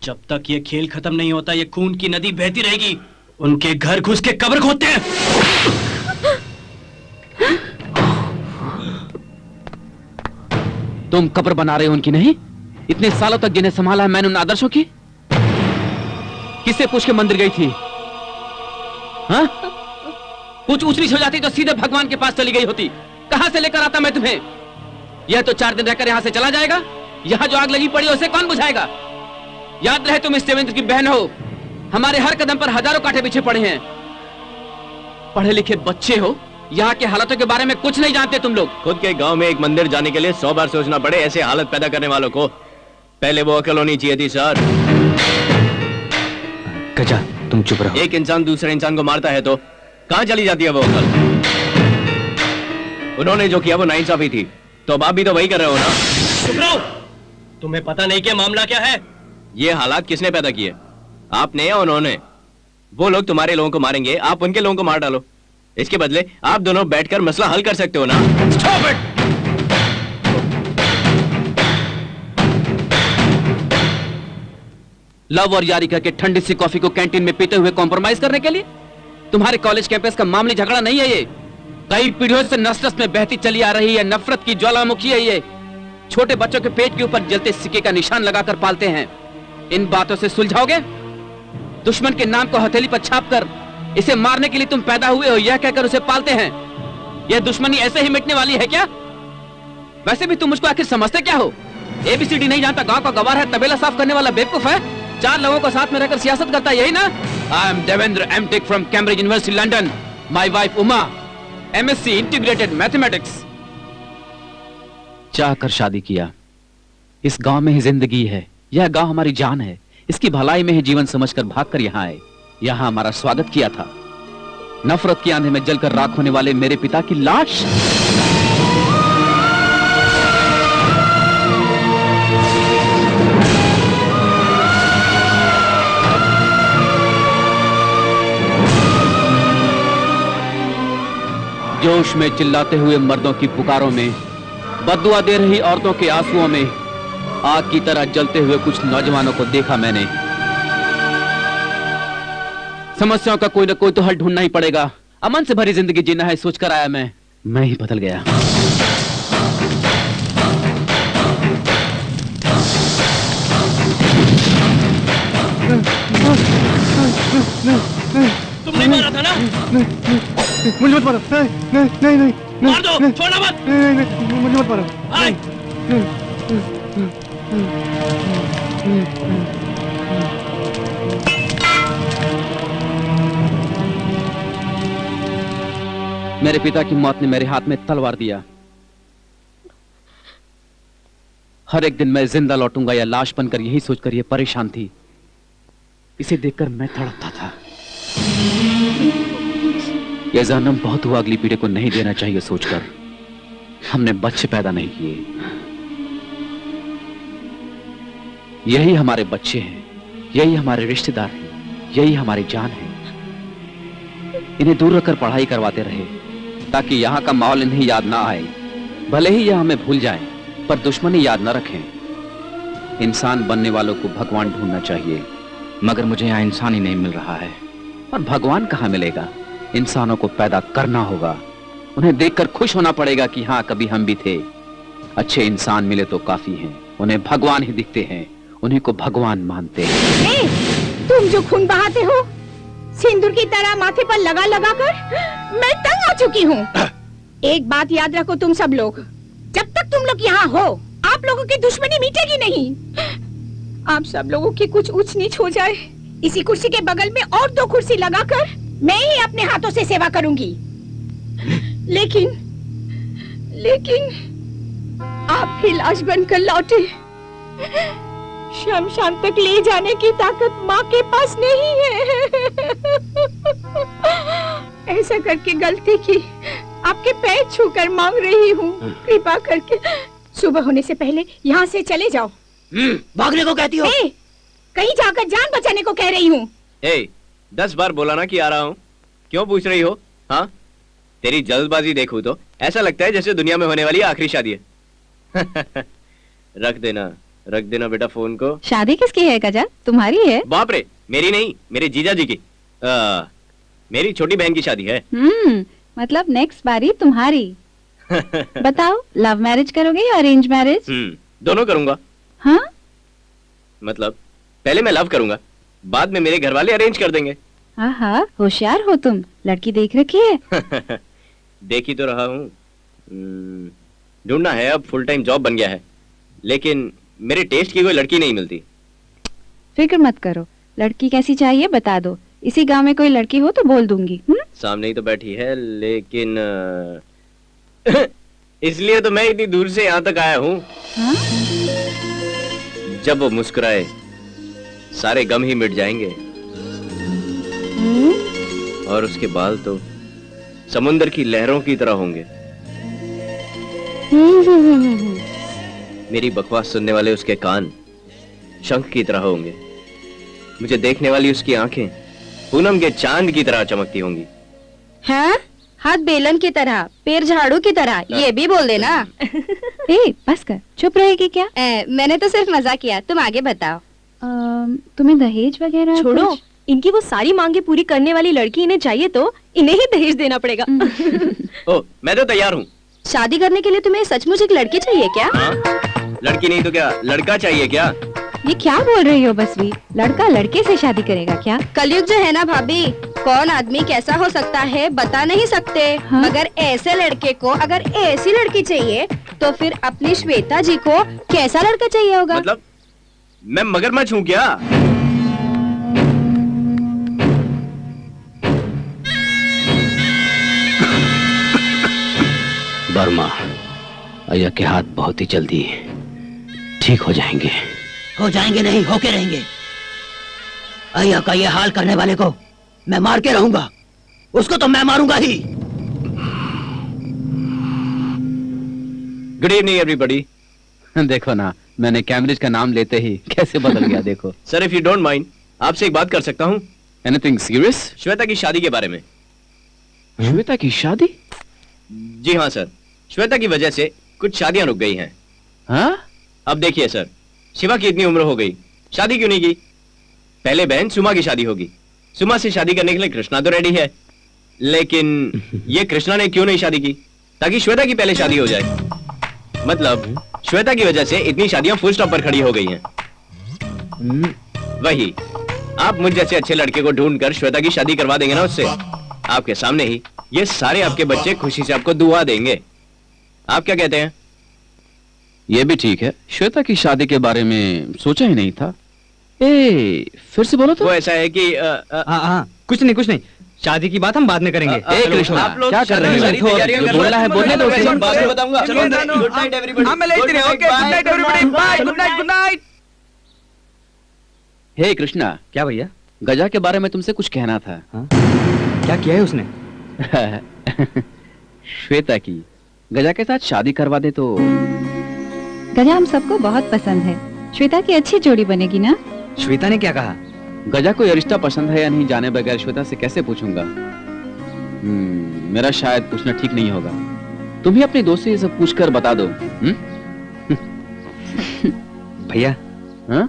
जब तक ये खेल खत्म नहीं होता ये खून की नदी बहती रहेगी। उनके घर घुस के कब्र खोदते हैं। तुम कब्र बना रहे हो उनकी नहीं? इतने सालों तक जिन्हें संभाला है मैंने उन आदर्शों की, किससे पूछ के मंदिर गई थी? हाँ? कुछ ऊंच नीच हो जाती तो सीधे भगवान के पास चली गई होती। कहां से लेकर आता मैं तुम्हें? यह तो 4 दिन रहकर यहां से चला जाएगा। यहां जो आग लगी पड़ी है उसे कौन बुझाएगा? याद रहे तुम इस देवेंद्र की बहन हो। हमारे हर कदम पर हजारों कांटे पीछे पड़े हैं। पढ़े लिखे बच्चे हो, यहाँ के हालातों के बारे में कुछ नहीं जानते तुम लोग। खुद के गांव में एक मंदिर जाने के लिए 100 बार सोचना पड़े ऐसे हालत पैदा करने वालों को। पहले वो अकल होनी चाहिए थी सर। गजा, तुम चुप रहो। एक इंसान दूसरे इंसान को मारता है तो कहां चली जाती है वो अकल? उन्होंने जो किया वो नाइंसाफी थी, तो अब आप भी तो वही कर रहे हो ना? चुप रहो। तुम्हें पता नहीं कि मामला क्या है? ये हालात किसने पैदा किए? आपने या उन्होंने? वो लोग तुम्हारे लोगों को मारेंगे, आप उनके लोगों को मार डालो। इसके बदले आप दोनों बैठकर मसला हल कर सकते हो ना? Stop it! लव और यारी करके ठंडी सी कॉफी को कैंटीन में पीते हुए कॉम्प्रोमाइज करने के लिए? तुम्हारे कॉलेज कैंपस का मामूली झगड़ा नहीं है ये। कई पीढ़ियों से नस नस में बहती चली आ रही है नफरत की ज्वालामुखी है ये। छोटे बच्चों के पेट के ऊपर जलते सिक्के का निशान लगाकर पालते हैं। इन बातों से सुलझाओगे? दुश्मन के नाम को हथेली पर छापकर इसे मारने के लिए तुम पैदा हुए हो यह कहकर उसे पालते हैं। यह दुश्मनी ऐसे ही मिटने वाली है क्या? वैसे भी तुम मुझको आखिर समझते क्या हो? ABCD नहीं जानता, गांव का गवार है, तबेला साफ करने वाला बेवकूफ है, 4 लोगों को साथ में रहकर सियासत करता है, यही ना? I am Devendra M.Tech from Cambridge university London. My wife Uma MSc integrated mathematics. चाह कर शादी किया। इस गांव में ही जिंदगी है। यह गांव हमारी जान है। इसकी भलाई में ही जीवन समझकर भागकर यहाँ आए। यहाँ हमारा स्वागत किया था। नफरत की आंधी में जलकर राख होने वाले मेरे पिता की लाश। जोश में चिल्लाते हुए मर्दों की पुकारों में, बददुआ दे रही औरतों के आंसुओं में, आग की तरह जलते हुए कुछ नौजवानों को देखा मैंने। समस्याओं का कोई ना कोई तो हल ढूंढना ही पड़ेगा। अमन से भरी जिंदगी जीना है सोचकर आया मैं ही बदल गया। तुमने मारा था ना? मुझे मत मारो। नहीं नहीं मार दो, छोड़ना मत। नहीं मुझे मत मारो। मेरे पिता की मौत ने मेरे हाथ में तलवार दिया। हर एक दिन मैं जिंदा लौटूंगा या लाश बनकर, यही सोचकर ये परेशान थी। इसे देखकर मैं तड़पता था। यह जन्म बहुत हुआ, अगली पीढ़ी को नहीं देना चाहिए सोचकर हमने बच्चे पैदा नहीं किए। यही हमारे बच्चे हैं, यही हमारे रिश्तेदार हैं, यही हमारी जान है। इन्हें दूर रखकर पढ़ाई करवाते रहे ताकि यहाँ का माहौल इन्हें याद ना आए। भले ही यह हमें भूल जाए पर दुश्मनी याद ना रखें। इंसान बनने वालों को भगवान ढूंढना चाहिए, मगर मुझे यहाँ इंसान ही नहीं मिल रहा है। और भगवान कहाँ मिलेगा? इंसानों को पैदा करना होगा, उन्हें देखकर खुश होना पड़ेगा कि हाँ कभी हम भी थे। अच्छे इंसान मिले तो काफी हैं, उन्हें भगवान ही दिखते हैं, उन्हीं को भगवान मानते हैं। तुम जो खून बहाते हो सिंदूर की तरह माथे पर लगा लगा कर मैं तंग हो चुकी हूँ। एक बात याद रखो तुम सब लोग, जब तक तुम लोग यहाँ हो आप लोगों की दुश्मनी मिटेगी नहीं। आप सब लोगों की कुछ ऊंच नीच हो जाए, इसी कुर्सी के बगल में और 2 कुर्सी लगाकर मैं ही अपने हाथों से सेवा करूंगी। लेकिन आप भी लाश बनकर लौटे। शमशान तक ले जाने की ताकत माँ के पास नहीं है। ऐसा करके गलती की, आपके पैर छूकर मांग रही हूँ, कृपा करके सुबह होने से पहले यहाँ से चले जाओ। भागने को कहती हो? कहीं जाकर जान बचाने को कह रही हूँ। 10 बार बोला ना कि आ रहा हूँ, क्यों पूछ रही हो? हाँ, तेरी जल्दबाजी देखूं तो ऐसा लगता है जैसे दुनिया में होने वाली आखिरी शादी है। रख देना बेटा फोन को। शादी किसकी है गजा? तुम्हारी है? बाप रे, मेरी नहीं, मेरे जीजा जी की। मेरी छोटी बहन की शादी है। मतलब नेक्स्ट बारी तुम्हारी। बताओ, लव मैरिज करोगे या अरेंज मैरिज? दोनों करूंगा। हाँ? मतलब पहले मैं लव करूंगा, बाद में मेरे घर वाले अरेंज कर देंगे। हाँ, होशियार हो तुम। लड़की देख रखी है? देखी तो रहा हूँ। ढूंढना है, अब फुल टाइम जॉब बन गया है, लेकिन मेरे टेस्ट की कोई लड़की नहीं मिलती। फिक्र मत करो, लड़की कैसी चाहिए बता दो, इसी गांव में कोई लड़की हो तो बोल दूंगी। सामने ही तो बैठी है, लेकिन इसलिए तो मैं इतनी दूर से यहाँ तक आया हूँ। हाँ? जब वो मुस्कुराए सारे गम ही मिट जाएंगे, और उसके बाल तो समुंदर की लहरों की तरह होंगे। मेरी बकवास सुनने वाले उसके कान शंख की तरह होंगे। मुझे देखने वाली उसकी आंखें पूनम के चांद की तरह चमकती होंगी। हाँ? हाथ बेलन की तरह, पैर झाड़ू की तरह, ये भी बोल देना। बस कर, चुप रहेगी क्या? मैंने तो सिर्फ मजाक किया, तुम आगे बताओ। तुम्हें दहेज वगैरह? छोड़ो, इनकी वो सारी मांगे पूरी करने वाली लड़की इन्हें चाहिए तो इन्हें ही दहेज देना पड़ेगा। मैं तो तैयार हूँ। शादी करने के लिए तुम्हें सचमुच एक लड़की चाहिए क्या? लड़की नहीं तो क्या, लड़का चाहिए क्या? ये क्या बोल रही हो बसवी? लड़का लड़के से शादी करेगा क्या? कलयुग जो है ना भाभी, कौन आदमी कैसा हो सकता है बता नहीं सकते। हाँ? मगर ऐसे लड़के को अगर ऐसी लड़की चाहिए तो फिर अपनी श्वेता जी को कैसा लड़का चाहिए होगा? मतलब मैं मगरमच्छ हूँ क्या? बर्मा, अय्या के हाथ बहुत ही जल्दी ठीक हो जाएंगे। हो जाएंगे नहीं, होके रहेंगे। अय्या का ये हाल करने वाले को मैं मार के रहूंगा, उसको तो मैं मारूंगा ही। Good evening everybody. देखो ना, मैंने कैम्ब्रिज का नाम लेते ही कैसे बदल गया देखो। Sir if you don't mind, आपसे एक बात कर सकता हूँ? Anything serious? श्वेता की शादी के बारे में। श्वेता की शादी? जी हाँ सर, श्वेता की वजह से कुछ शादियां रुक गई हैं। हाँ? अब देखिए सर, शिवा की इतनी उम्र हो गई, शादी क्यों नहीं की? पहले बहन सुमा की शादी होगी, सुमा से शादी करने के लिए कृष्णा तो रेडी है, लेकिन ये कृष्णा ने क्यों नहीं शादी की? ताकि श्वेता की पहले शादी हो जाए। मतलब श्वेता की वजह से इतनी शादियां फुल स्टॉप पर खड़ी हो गई हैं। वही, आप मुझ जैसे अच्छे लड़के को ढूंढकर श्वेता की शादी करवा देंगे ना उससे, आपके सामने ही ये सारे आपके बच्चे खुशी से आपको दुआ देंगे। आप क्या कहते हैं? ये भी ठीक है। श्वेता की शादी के बारे में सोचा ही नहीं था। फिर से बोलो तो। वो ऐसा है कि हाँ, कुछ नहीं, शादी की बात हम बाद में करेंगे। कृष्णा, आप लोग क्या कर रहे हैं? बोलना है बोलने दो, बाद में बताऊंगा। चलो, गुड नाइट एवरीबॉडी। हाँ, मैं लेती रही। Okay, good night everybody, bye, good night. हे कृष्णा। क्या भैया? गजा के बारे में तुमसे कुछ कहना था। हाँ? क्या किया है उसने? श्वेता की गजा के साथ शादी करवा दे तो। गजा हम सबको बहुत पसंद है, श्वेता की अच्छी जोड़ी बनेगी ना? श्वेता ने क्या कहा? गजा को ये रिश्ता पसंद है या नहीं जाने बगैर श्वेता से कैसे पूछूंगा? मेरा शायद पूछना ठीक नहीं होगा। तुम ही अपने दोस्त से ये सब पूछकर बता दो। भैया, हाँ?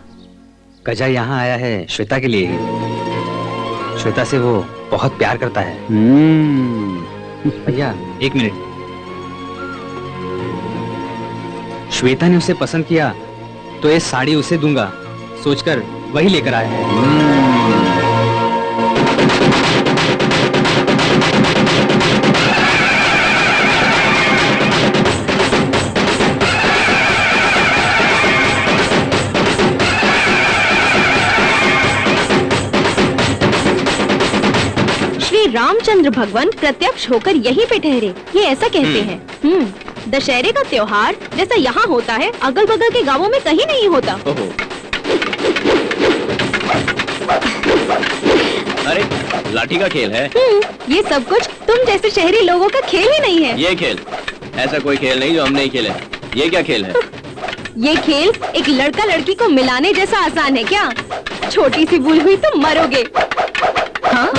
गजा यहाँ आया है श्वेता के लिए ही। श्वेता से वो बहुत प्यार करता है। भैया, एक मिनट। श्वेता ने उसे पसंद किया तो ये साड़ी उसे दूंगा सोचकर वही लेकर आया है। श्री रामचंद्र भगवान प्रत्यक्ष होकर यहीं पे ठहरे, ये ऐसा कहते हैं। दशहरे का त्योहार जैसा यहाँ होता है अगल बगल के गांवों में कहीं नहीं होता। अरे लाठी का खेल है। ये सब कुछ तुम जैसे शहरी लोगों का खेल ही नहीं है। ये खेल ऐसा कोई खेल नहीं जो हम नहीं खेले। ये क्या खेल है? ये खेल एक लड़का लड़की को मिलाने जैसा आसान है क्या? छोटी सी भूल हुई तो मरोगे। हाँ?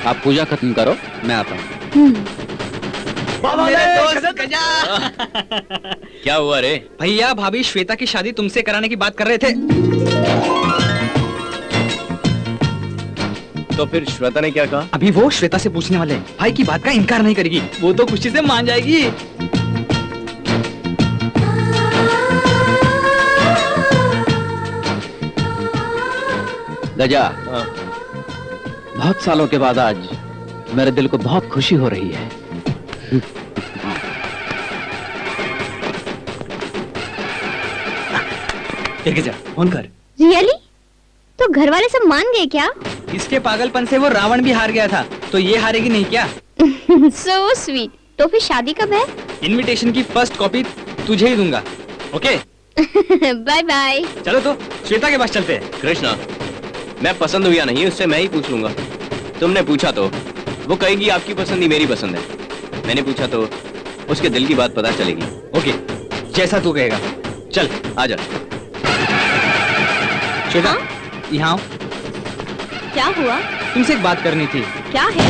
आप पूजा खत्म करो, मैं आता हूँ। क्या हुआ रे? भैया, भाभी श्वेता की शादी तुमसे कराने की बात कर रहे थे। तो फिर श्वेता ने क्या कहा? अभी वो श्वेता से पूछने वाले हैं। भाई की बात का इनकार नहीं करेगी, वो तो खुशी से मान जाएगी। गजा, बहुत सालों के बाद आज मेरे दिल को बहुत खुशी हो रही है। गजा, फोन कर। रियली? तो घर वाले सब मान गए क्या? इसके पागलपन से वो रावण भी हार गया था, तो ये हारेगी नहीं क्या? So sweet. तो फिर शादी कब है? इनविटेशन की फर्स्ट कॉपी तुझे ही दूंगा। ओके? Bye bye. चलो तो श्वेता के पास चलते हैं। कृष्णा, मैं पसंद हूँ या नहीं उससे मैं ही पूछ लूंगा। तुमने पूछा तो वो कहेगी आपकी पसंद ही मेरी पसंद है। मैंने पूछा तो उसके दिल की बात पता चलेगी। ओके, जैसा तू कहेगा। चल आजा। श्वेता, यहाँ आओ। क्या हुआ? तुमसे एक बात करनी थी। क्या है?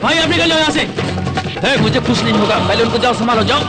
भाई आप निकल जाओ यहाँ से। मुझे कुछ नहीं होगा, पहले उनको जाओ संभालो, जाओ।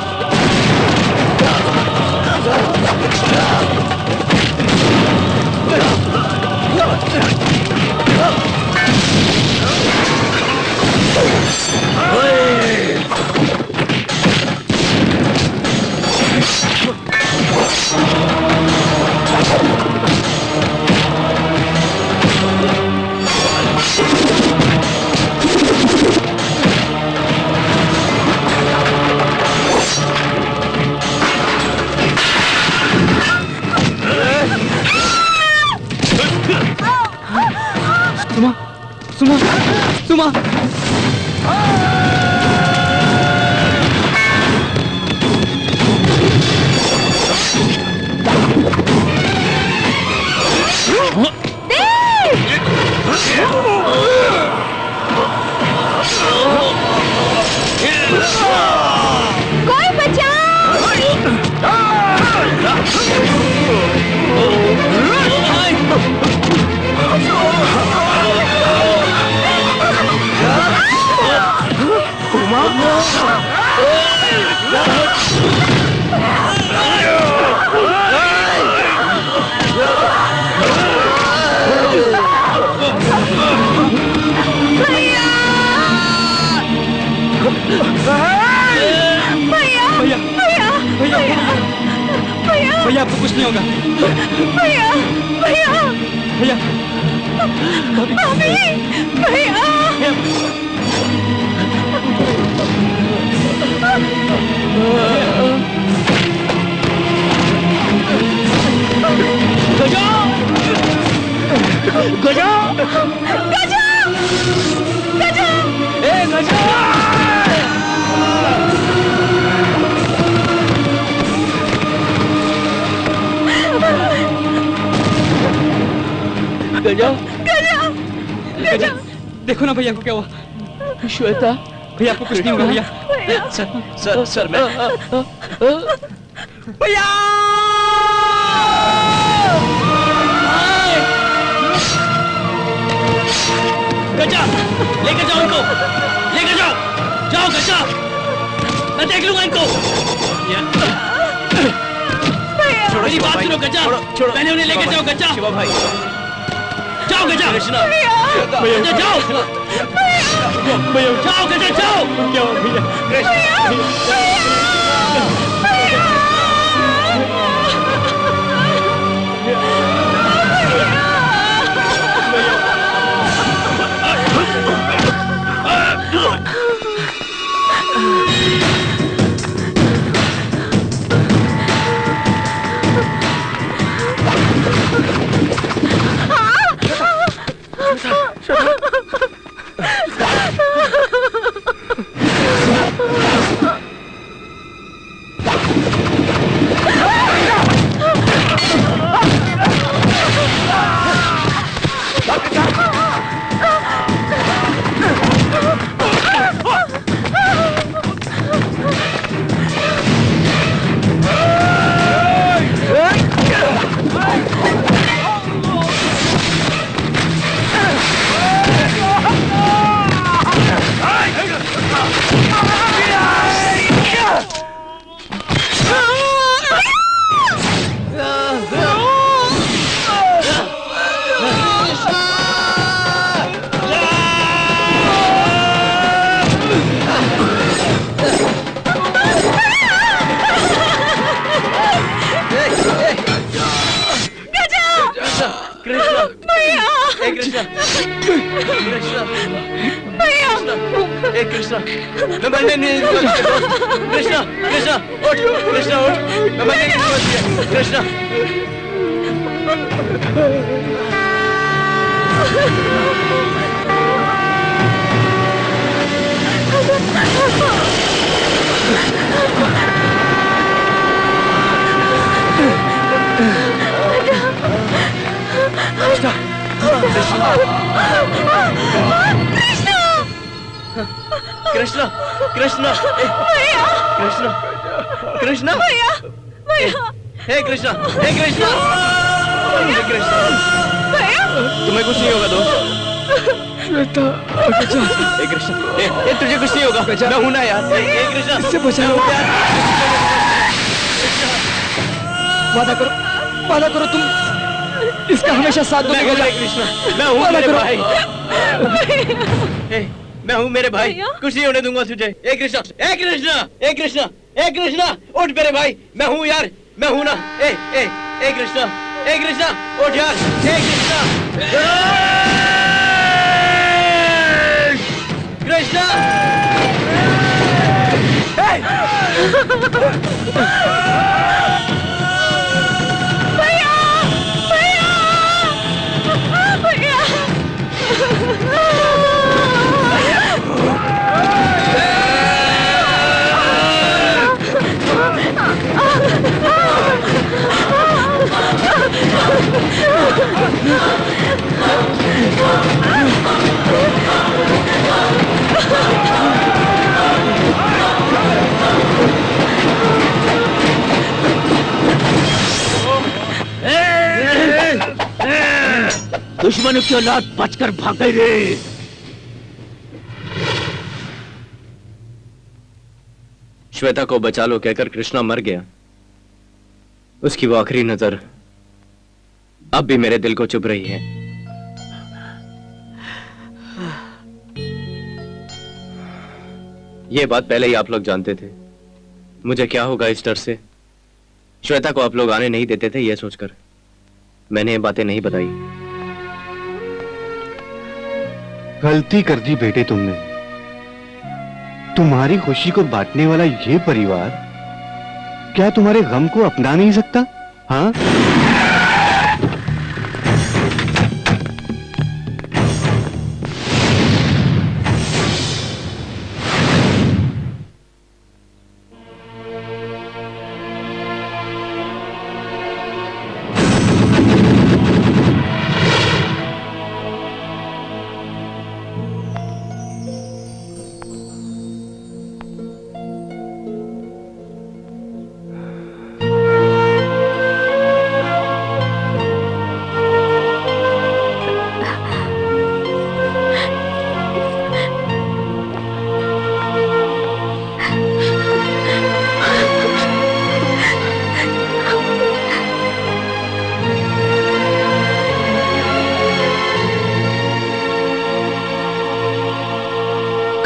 सुमा, सुमा, सुमा। कोई भैया आपको कुछ नहीं होगा। भैया भैया भैया भाभी भैया गजा गजा गजा ए गजा गजा गजा गजा देखो ना भैया को क्या हुआ। श्वेता भैया आपको कुछ नहीं होगा भैया। सर मैं भैया गजा लेकर जाओ इनको, लेकर जाओ, जाओ गजा, मैं देख लूंगा इनको। मेरी बात सुनो गजा, पहले उन्हें लेकर जाओ गजा। शिवा भाई जाओ गजा, गजा जाओ, जाओ गजा जाओ। क्या हुआ भैया भैया कृष्णा, मैं मरने नहीं दूंगा तुझे दोस्त। कृष्णा, कृष्णा, उठ, कृष्णा उठ, मैं मरने नहीं दूंगा तुझे। कृष्णा। कृष्णा, कृष्णा, कृष्णा, कृष्णा, भैया भैया हे कृष्णा, हे कृष्णा, हे कृष्णा, तुम्हें कुछ नहीं होगा दोस्त। हे कृष्णा, हे तुझे कुछ नहीं होगा, मैं हूं ना यार। हे कृष्णा, इससे बचाओ यार। वादा करो तुम इसका हमेशा साथ दोगे। कृष्णा, मैं हूं मेरे भाई। मैं हूं मेरे भाई, कुछ नहीं होने दूंगा तुझे। हे कृष्णा, हे कृष्णा, हे कृष्णा, हे कृष्णा, उठ मेरे भाई, मैं हूं यार, मैं हूं ना। हे कृष्णा, हे कृष्णा, उठ यार। हे कृष्णा, कृष्णा, भैया भैया भैया दुश्मनों की औलाद बचकर भाग गई रे। श्वेता को बचा लो कहकर कृष्णा मर गया। उसकी वो आखिरी नजर अब भी मेरे दिल को चुभ रही है। ये बात पहले ही आप लोग जानते थे। मुझे क्या होगा इस डर से। श्वेता को आप लोग आने नहीं देते थे, यह सोचकर मैंने ये बातें नहीं बताई। गलती कर दी बेटे तुमने। तुम्हारी खुशी को बांटने वाला ये परिवार क्या तुम्हारे गम को अपना नहीं सकता? हाँ?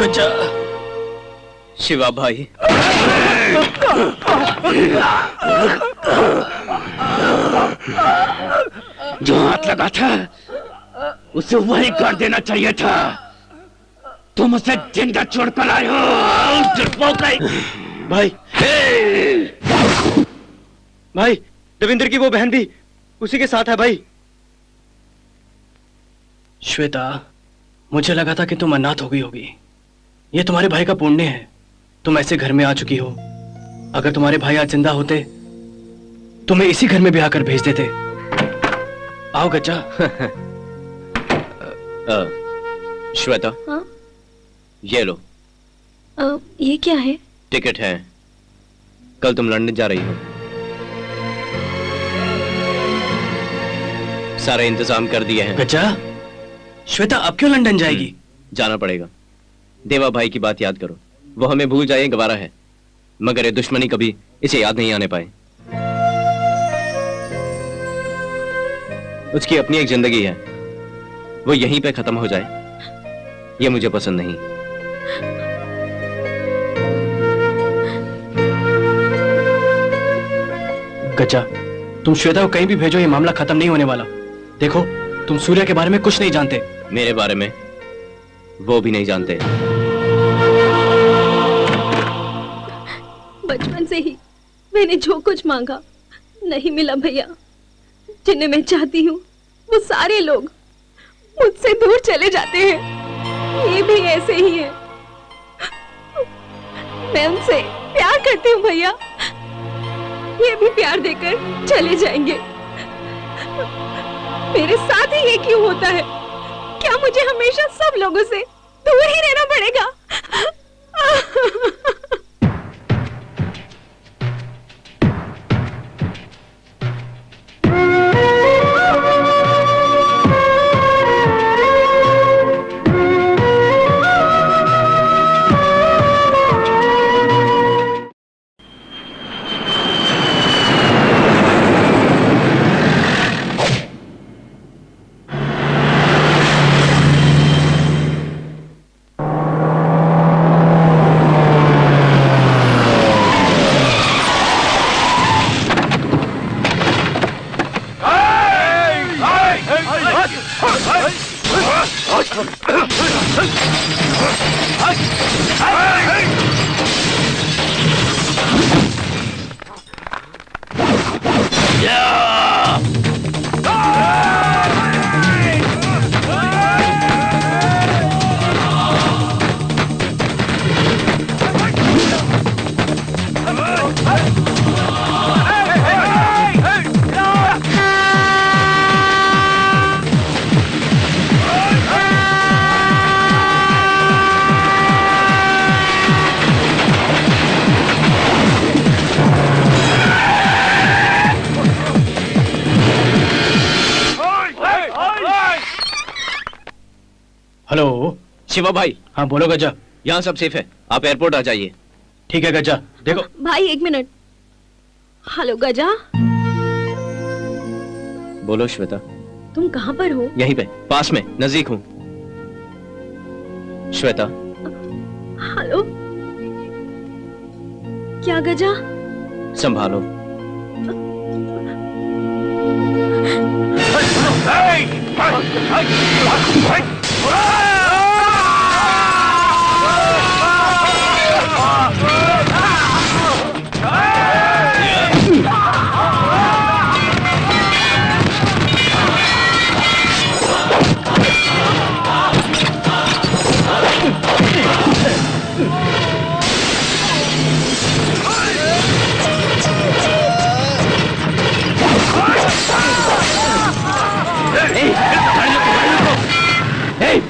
कच्चा शिवा भाई, जो हाथ लगा था उसे वही कर देना चाहिए था। तुम उसे जिंदा छोड़कर आए हो डरपोक। भाई, भाई रविंद्र की वो बहन भी उसी के साथ है भाई। श्वेता, मुझे लगा था कि तुम अनाथ हो गई होगी। ये तुम्हारे भाई का पुण्य है, तुम ऐसे घर में आ चुकी हो। अगर तुम्हारे भाई आज जिंदा होते तुम्हें इसी घर में ब्याह कर भेज देते। आओ गज्जा। श्वेता, हाँ? ये लो। ये क्या है? टिकट है, कल तुम लंदन जा रही हो। सारे इंतजाम कर दिए हैं। गज्जा, श्वेता अब क्यों लंदन जाएगी? जाना पड़ेगा। देवा भाई की बात याद करो, वो हमें भूल जाए गवारा है, मगर ये दुश्मनी कभी इसे याद नहीं आने पाए। उसकी अपनी एक जिंदगी है, वो यहीं पे खत्म हो जाए ये मुझे पसंद नहीं। गज्जा, तुम श्वेता को कहीं भी भेजो, ये मामला खत्म नहीं होने वाला। देखो, तुम सूर्या के बारे में कुछ नहीं जानते। मेरे बारे में वो भी नहीं जानते। बचपन से ही मैंने जो कुछ मांगा नहीं मिला भैया। जिन्हें मैं चाहती हूँ वो सारे लोग मुझसे दूर चले जाते हैं। ये भी ऐसे ही है। मैं उनसे प्यार करती हूँ भैया, ये भी प्यार देकर चले जाएंगे। मेरे साथ ही ये क्यों होता है? क्या मुझे हमेशा सब लोगों से दूर ही रहना पड़ेगा? हेलो शिवा भाई। हाँ बोलो गजा। यहाँ सब सेफ है, आप एयरपोर्ट आ जाइए। ठीक है गजा। देखो भाई एक मिनट। हेलो गजा। बोलो श्वेता। तुम कहाँ पर हो? यहीं पे, पास में, नजदीक हूँ। श्वेता। हेलो। क्या गजा? संभालो।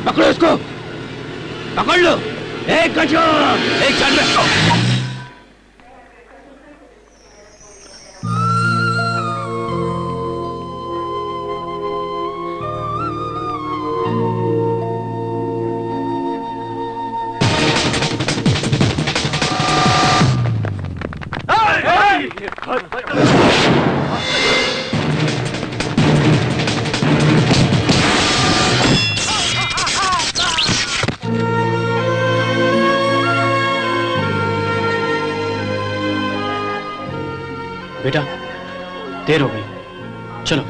पकड़ो इसको, पकड़ लो। एक गजा, एक चल। बेटा देर हो गई, चलो।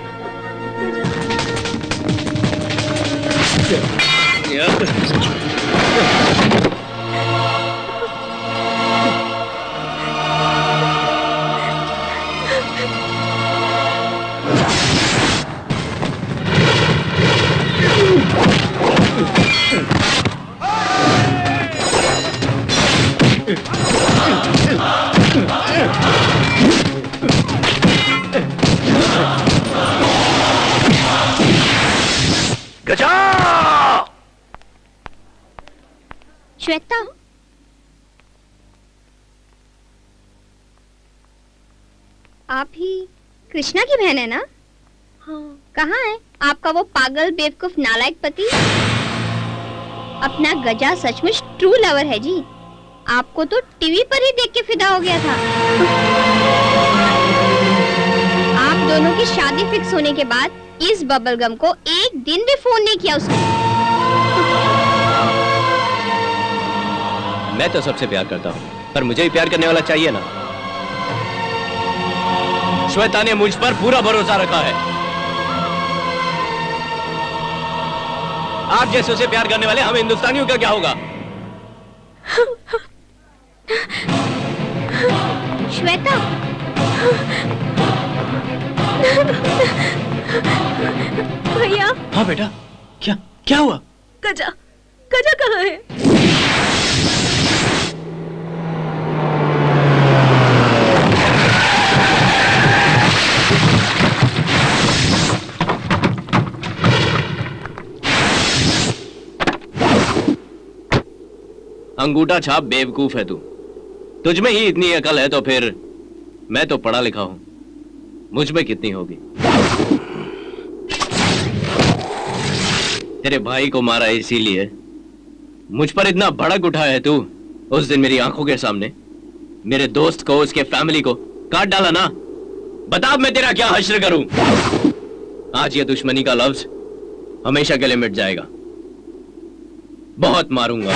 गजा! श्वेता, आप ही कृष्णा की बहन है ना? हाँ। कहाँ है आपका वो पागल बेवकूफ नालायक पति? अपना गजा सचमुच ट्रू लवर है जी। आपको तो टीवी पर ही देख के फिदा हो गया था। आप दोनों की शादी फिक्स होने के बाद इस बबलगम को एक दिन भी फोन नहीं किया उसने। मैं तो सबसे प्यार करता हूँ, पर मुझे भी प्यार करने वाला चाहिए ना। श्वेता ने मुझ पर पूरा भरोसा रखा है। आप जैसे उसे प्यार करने वाले हम हिंदुस्तानियों का क्या होगा? श्वेता, भैया। हाँ बेटा, क्या क्या हुआ? गजा, गजा कहाँ है? अंगूठा छाप बेवकूफ है तू। तुझ में ही इतनी अकल है तो फिर मैं तो पढ़ा लिखा हूं, मुझ में कितनी होगी? तेरे भाई को मारा इसीलिए मुझ पर इतना भड़क उठा है तू। उस दिन मेरी आंखों के सामने मेरे दोस्त को, उसके फैमिली को काट डाला ना। बता अब मैं तेरा क्या हश्र करूं? आज ये दुश्मनी का लफ्ज हमेशा के लिए मिट जाएगा। बहुत मारूंगा।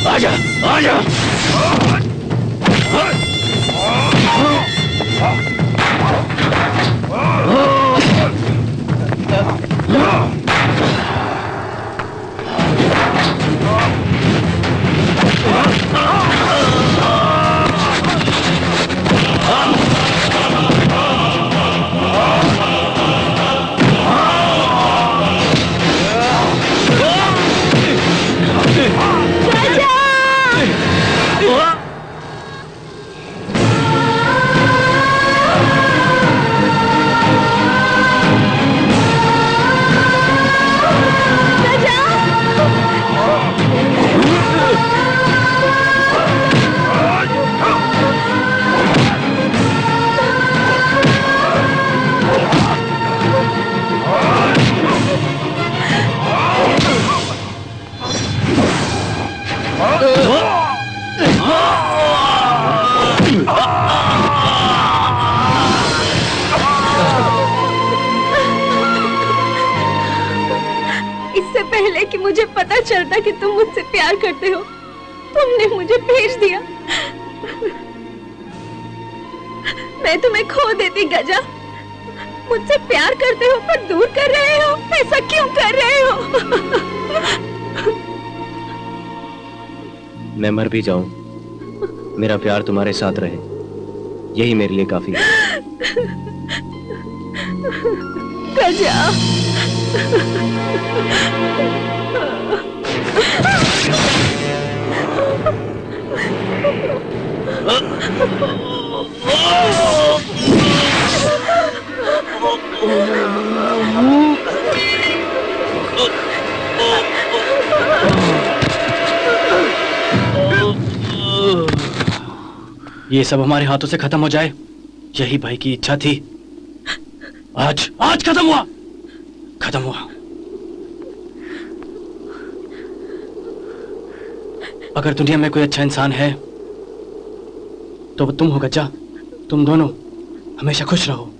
आजा, आजा। इससे पहले कि मुझे पता चलता कि तुम मुझसे प्यार करते हो, तुमने मुझे भेज दिया। मैं तुम्हें खो देती गजा। मुझसे प्यार करते हो पर दूर कर रहे हो, ऐसा क्यों कर रहे हो? मैं मर भी जाऊं, मेरा प्यार तुम्हारे साथ रहे, यही मेरे लिए काफी है। गजा। ये सब हमारे हाथों से खत्म हो जाए, यही भाई की इच्छा थी। आज आज खत्म हुआ, खत्म हुआ। अगर दुनिया में कोई अच्छा इंसान है तो वो तुम हो गज्जा। तुम दोनों हमेशा खुश रहो।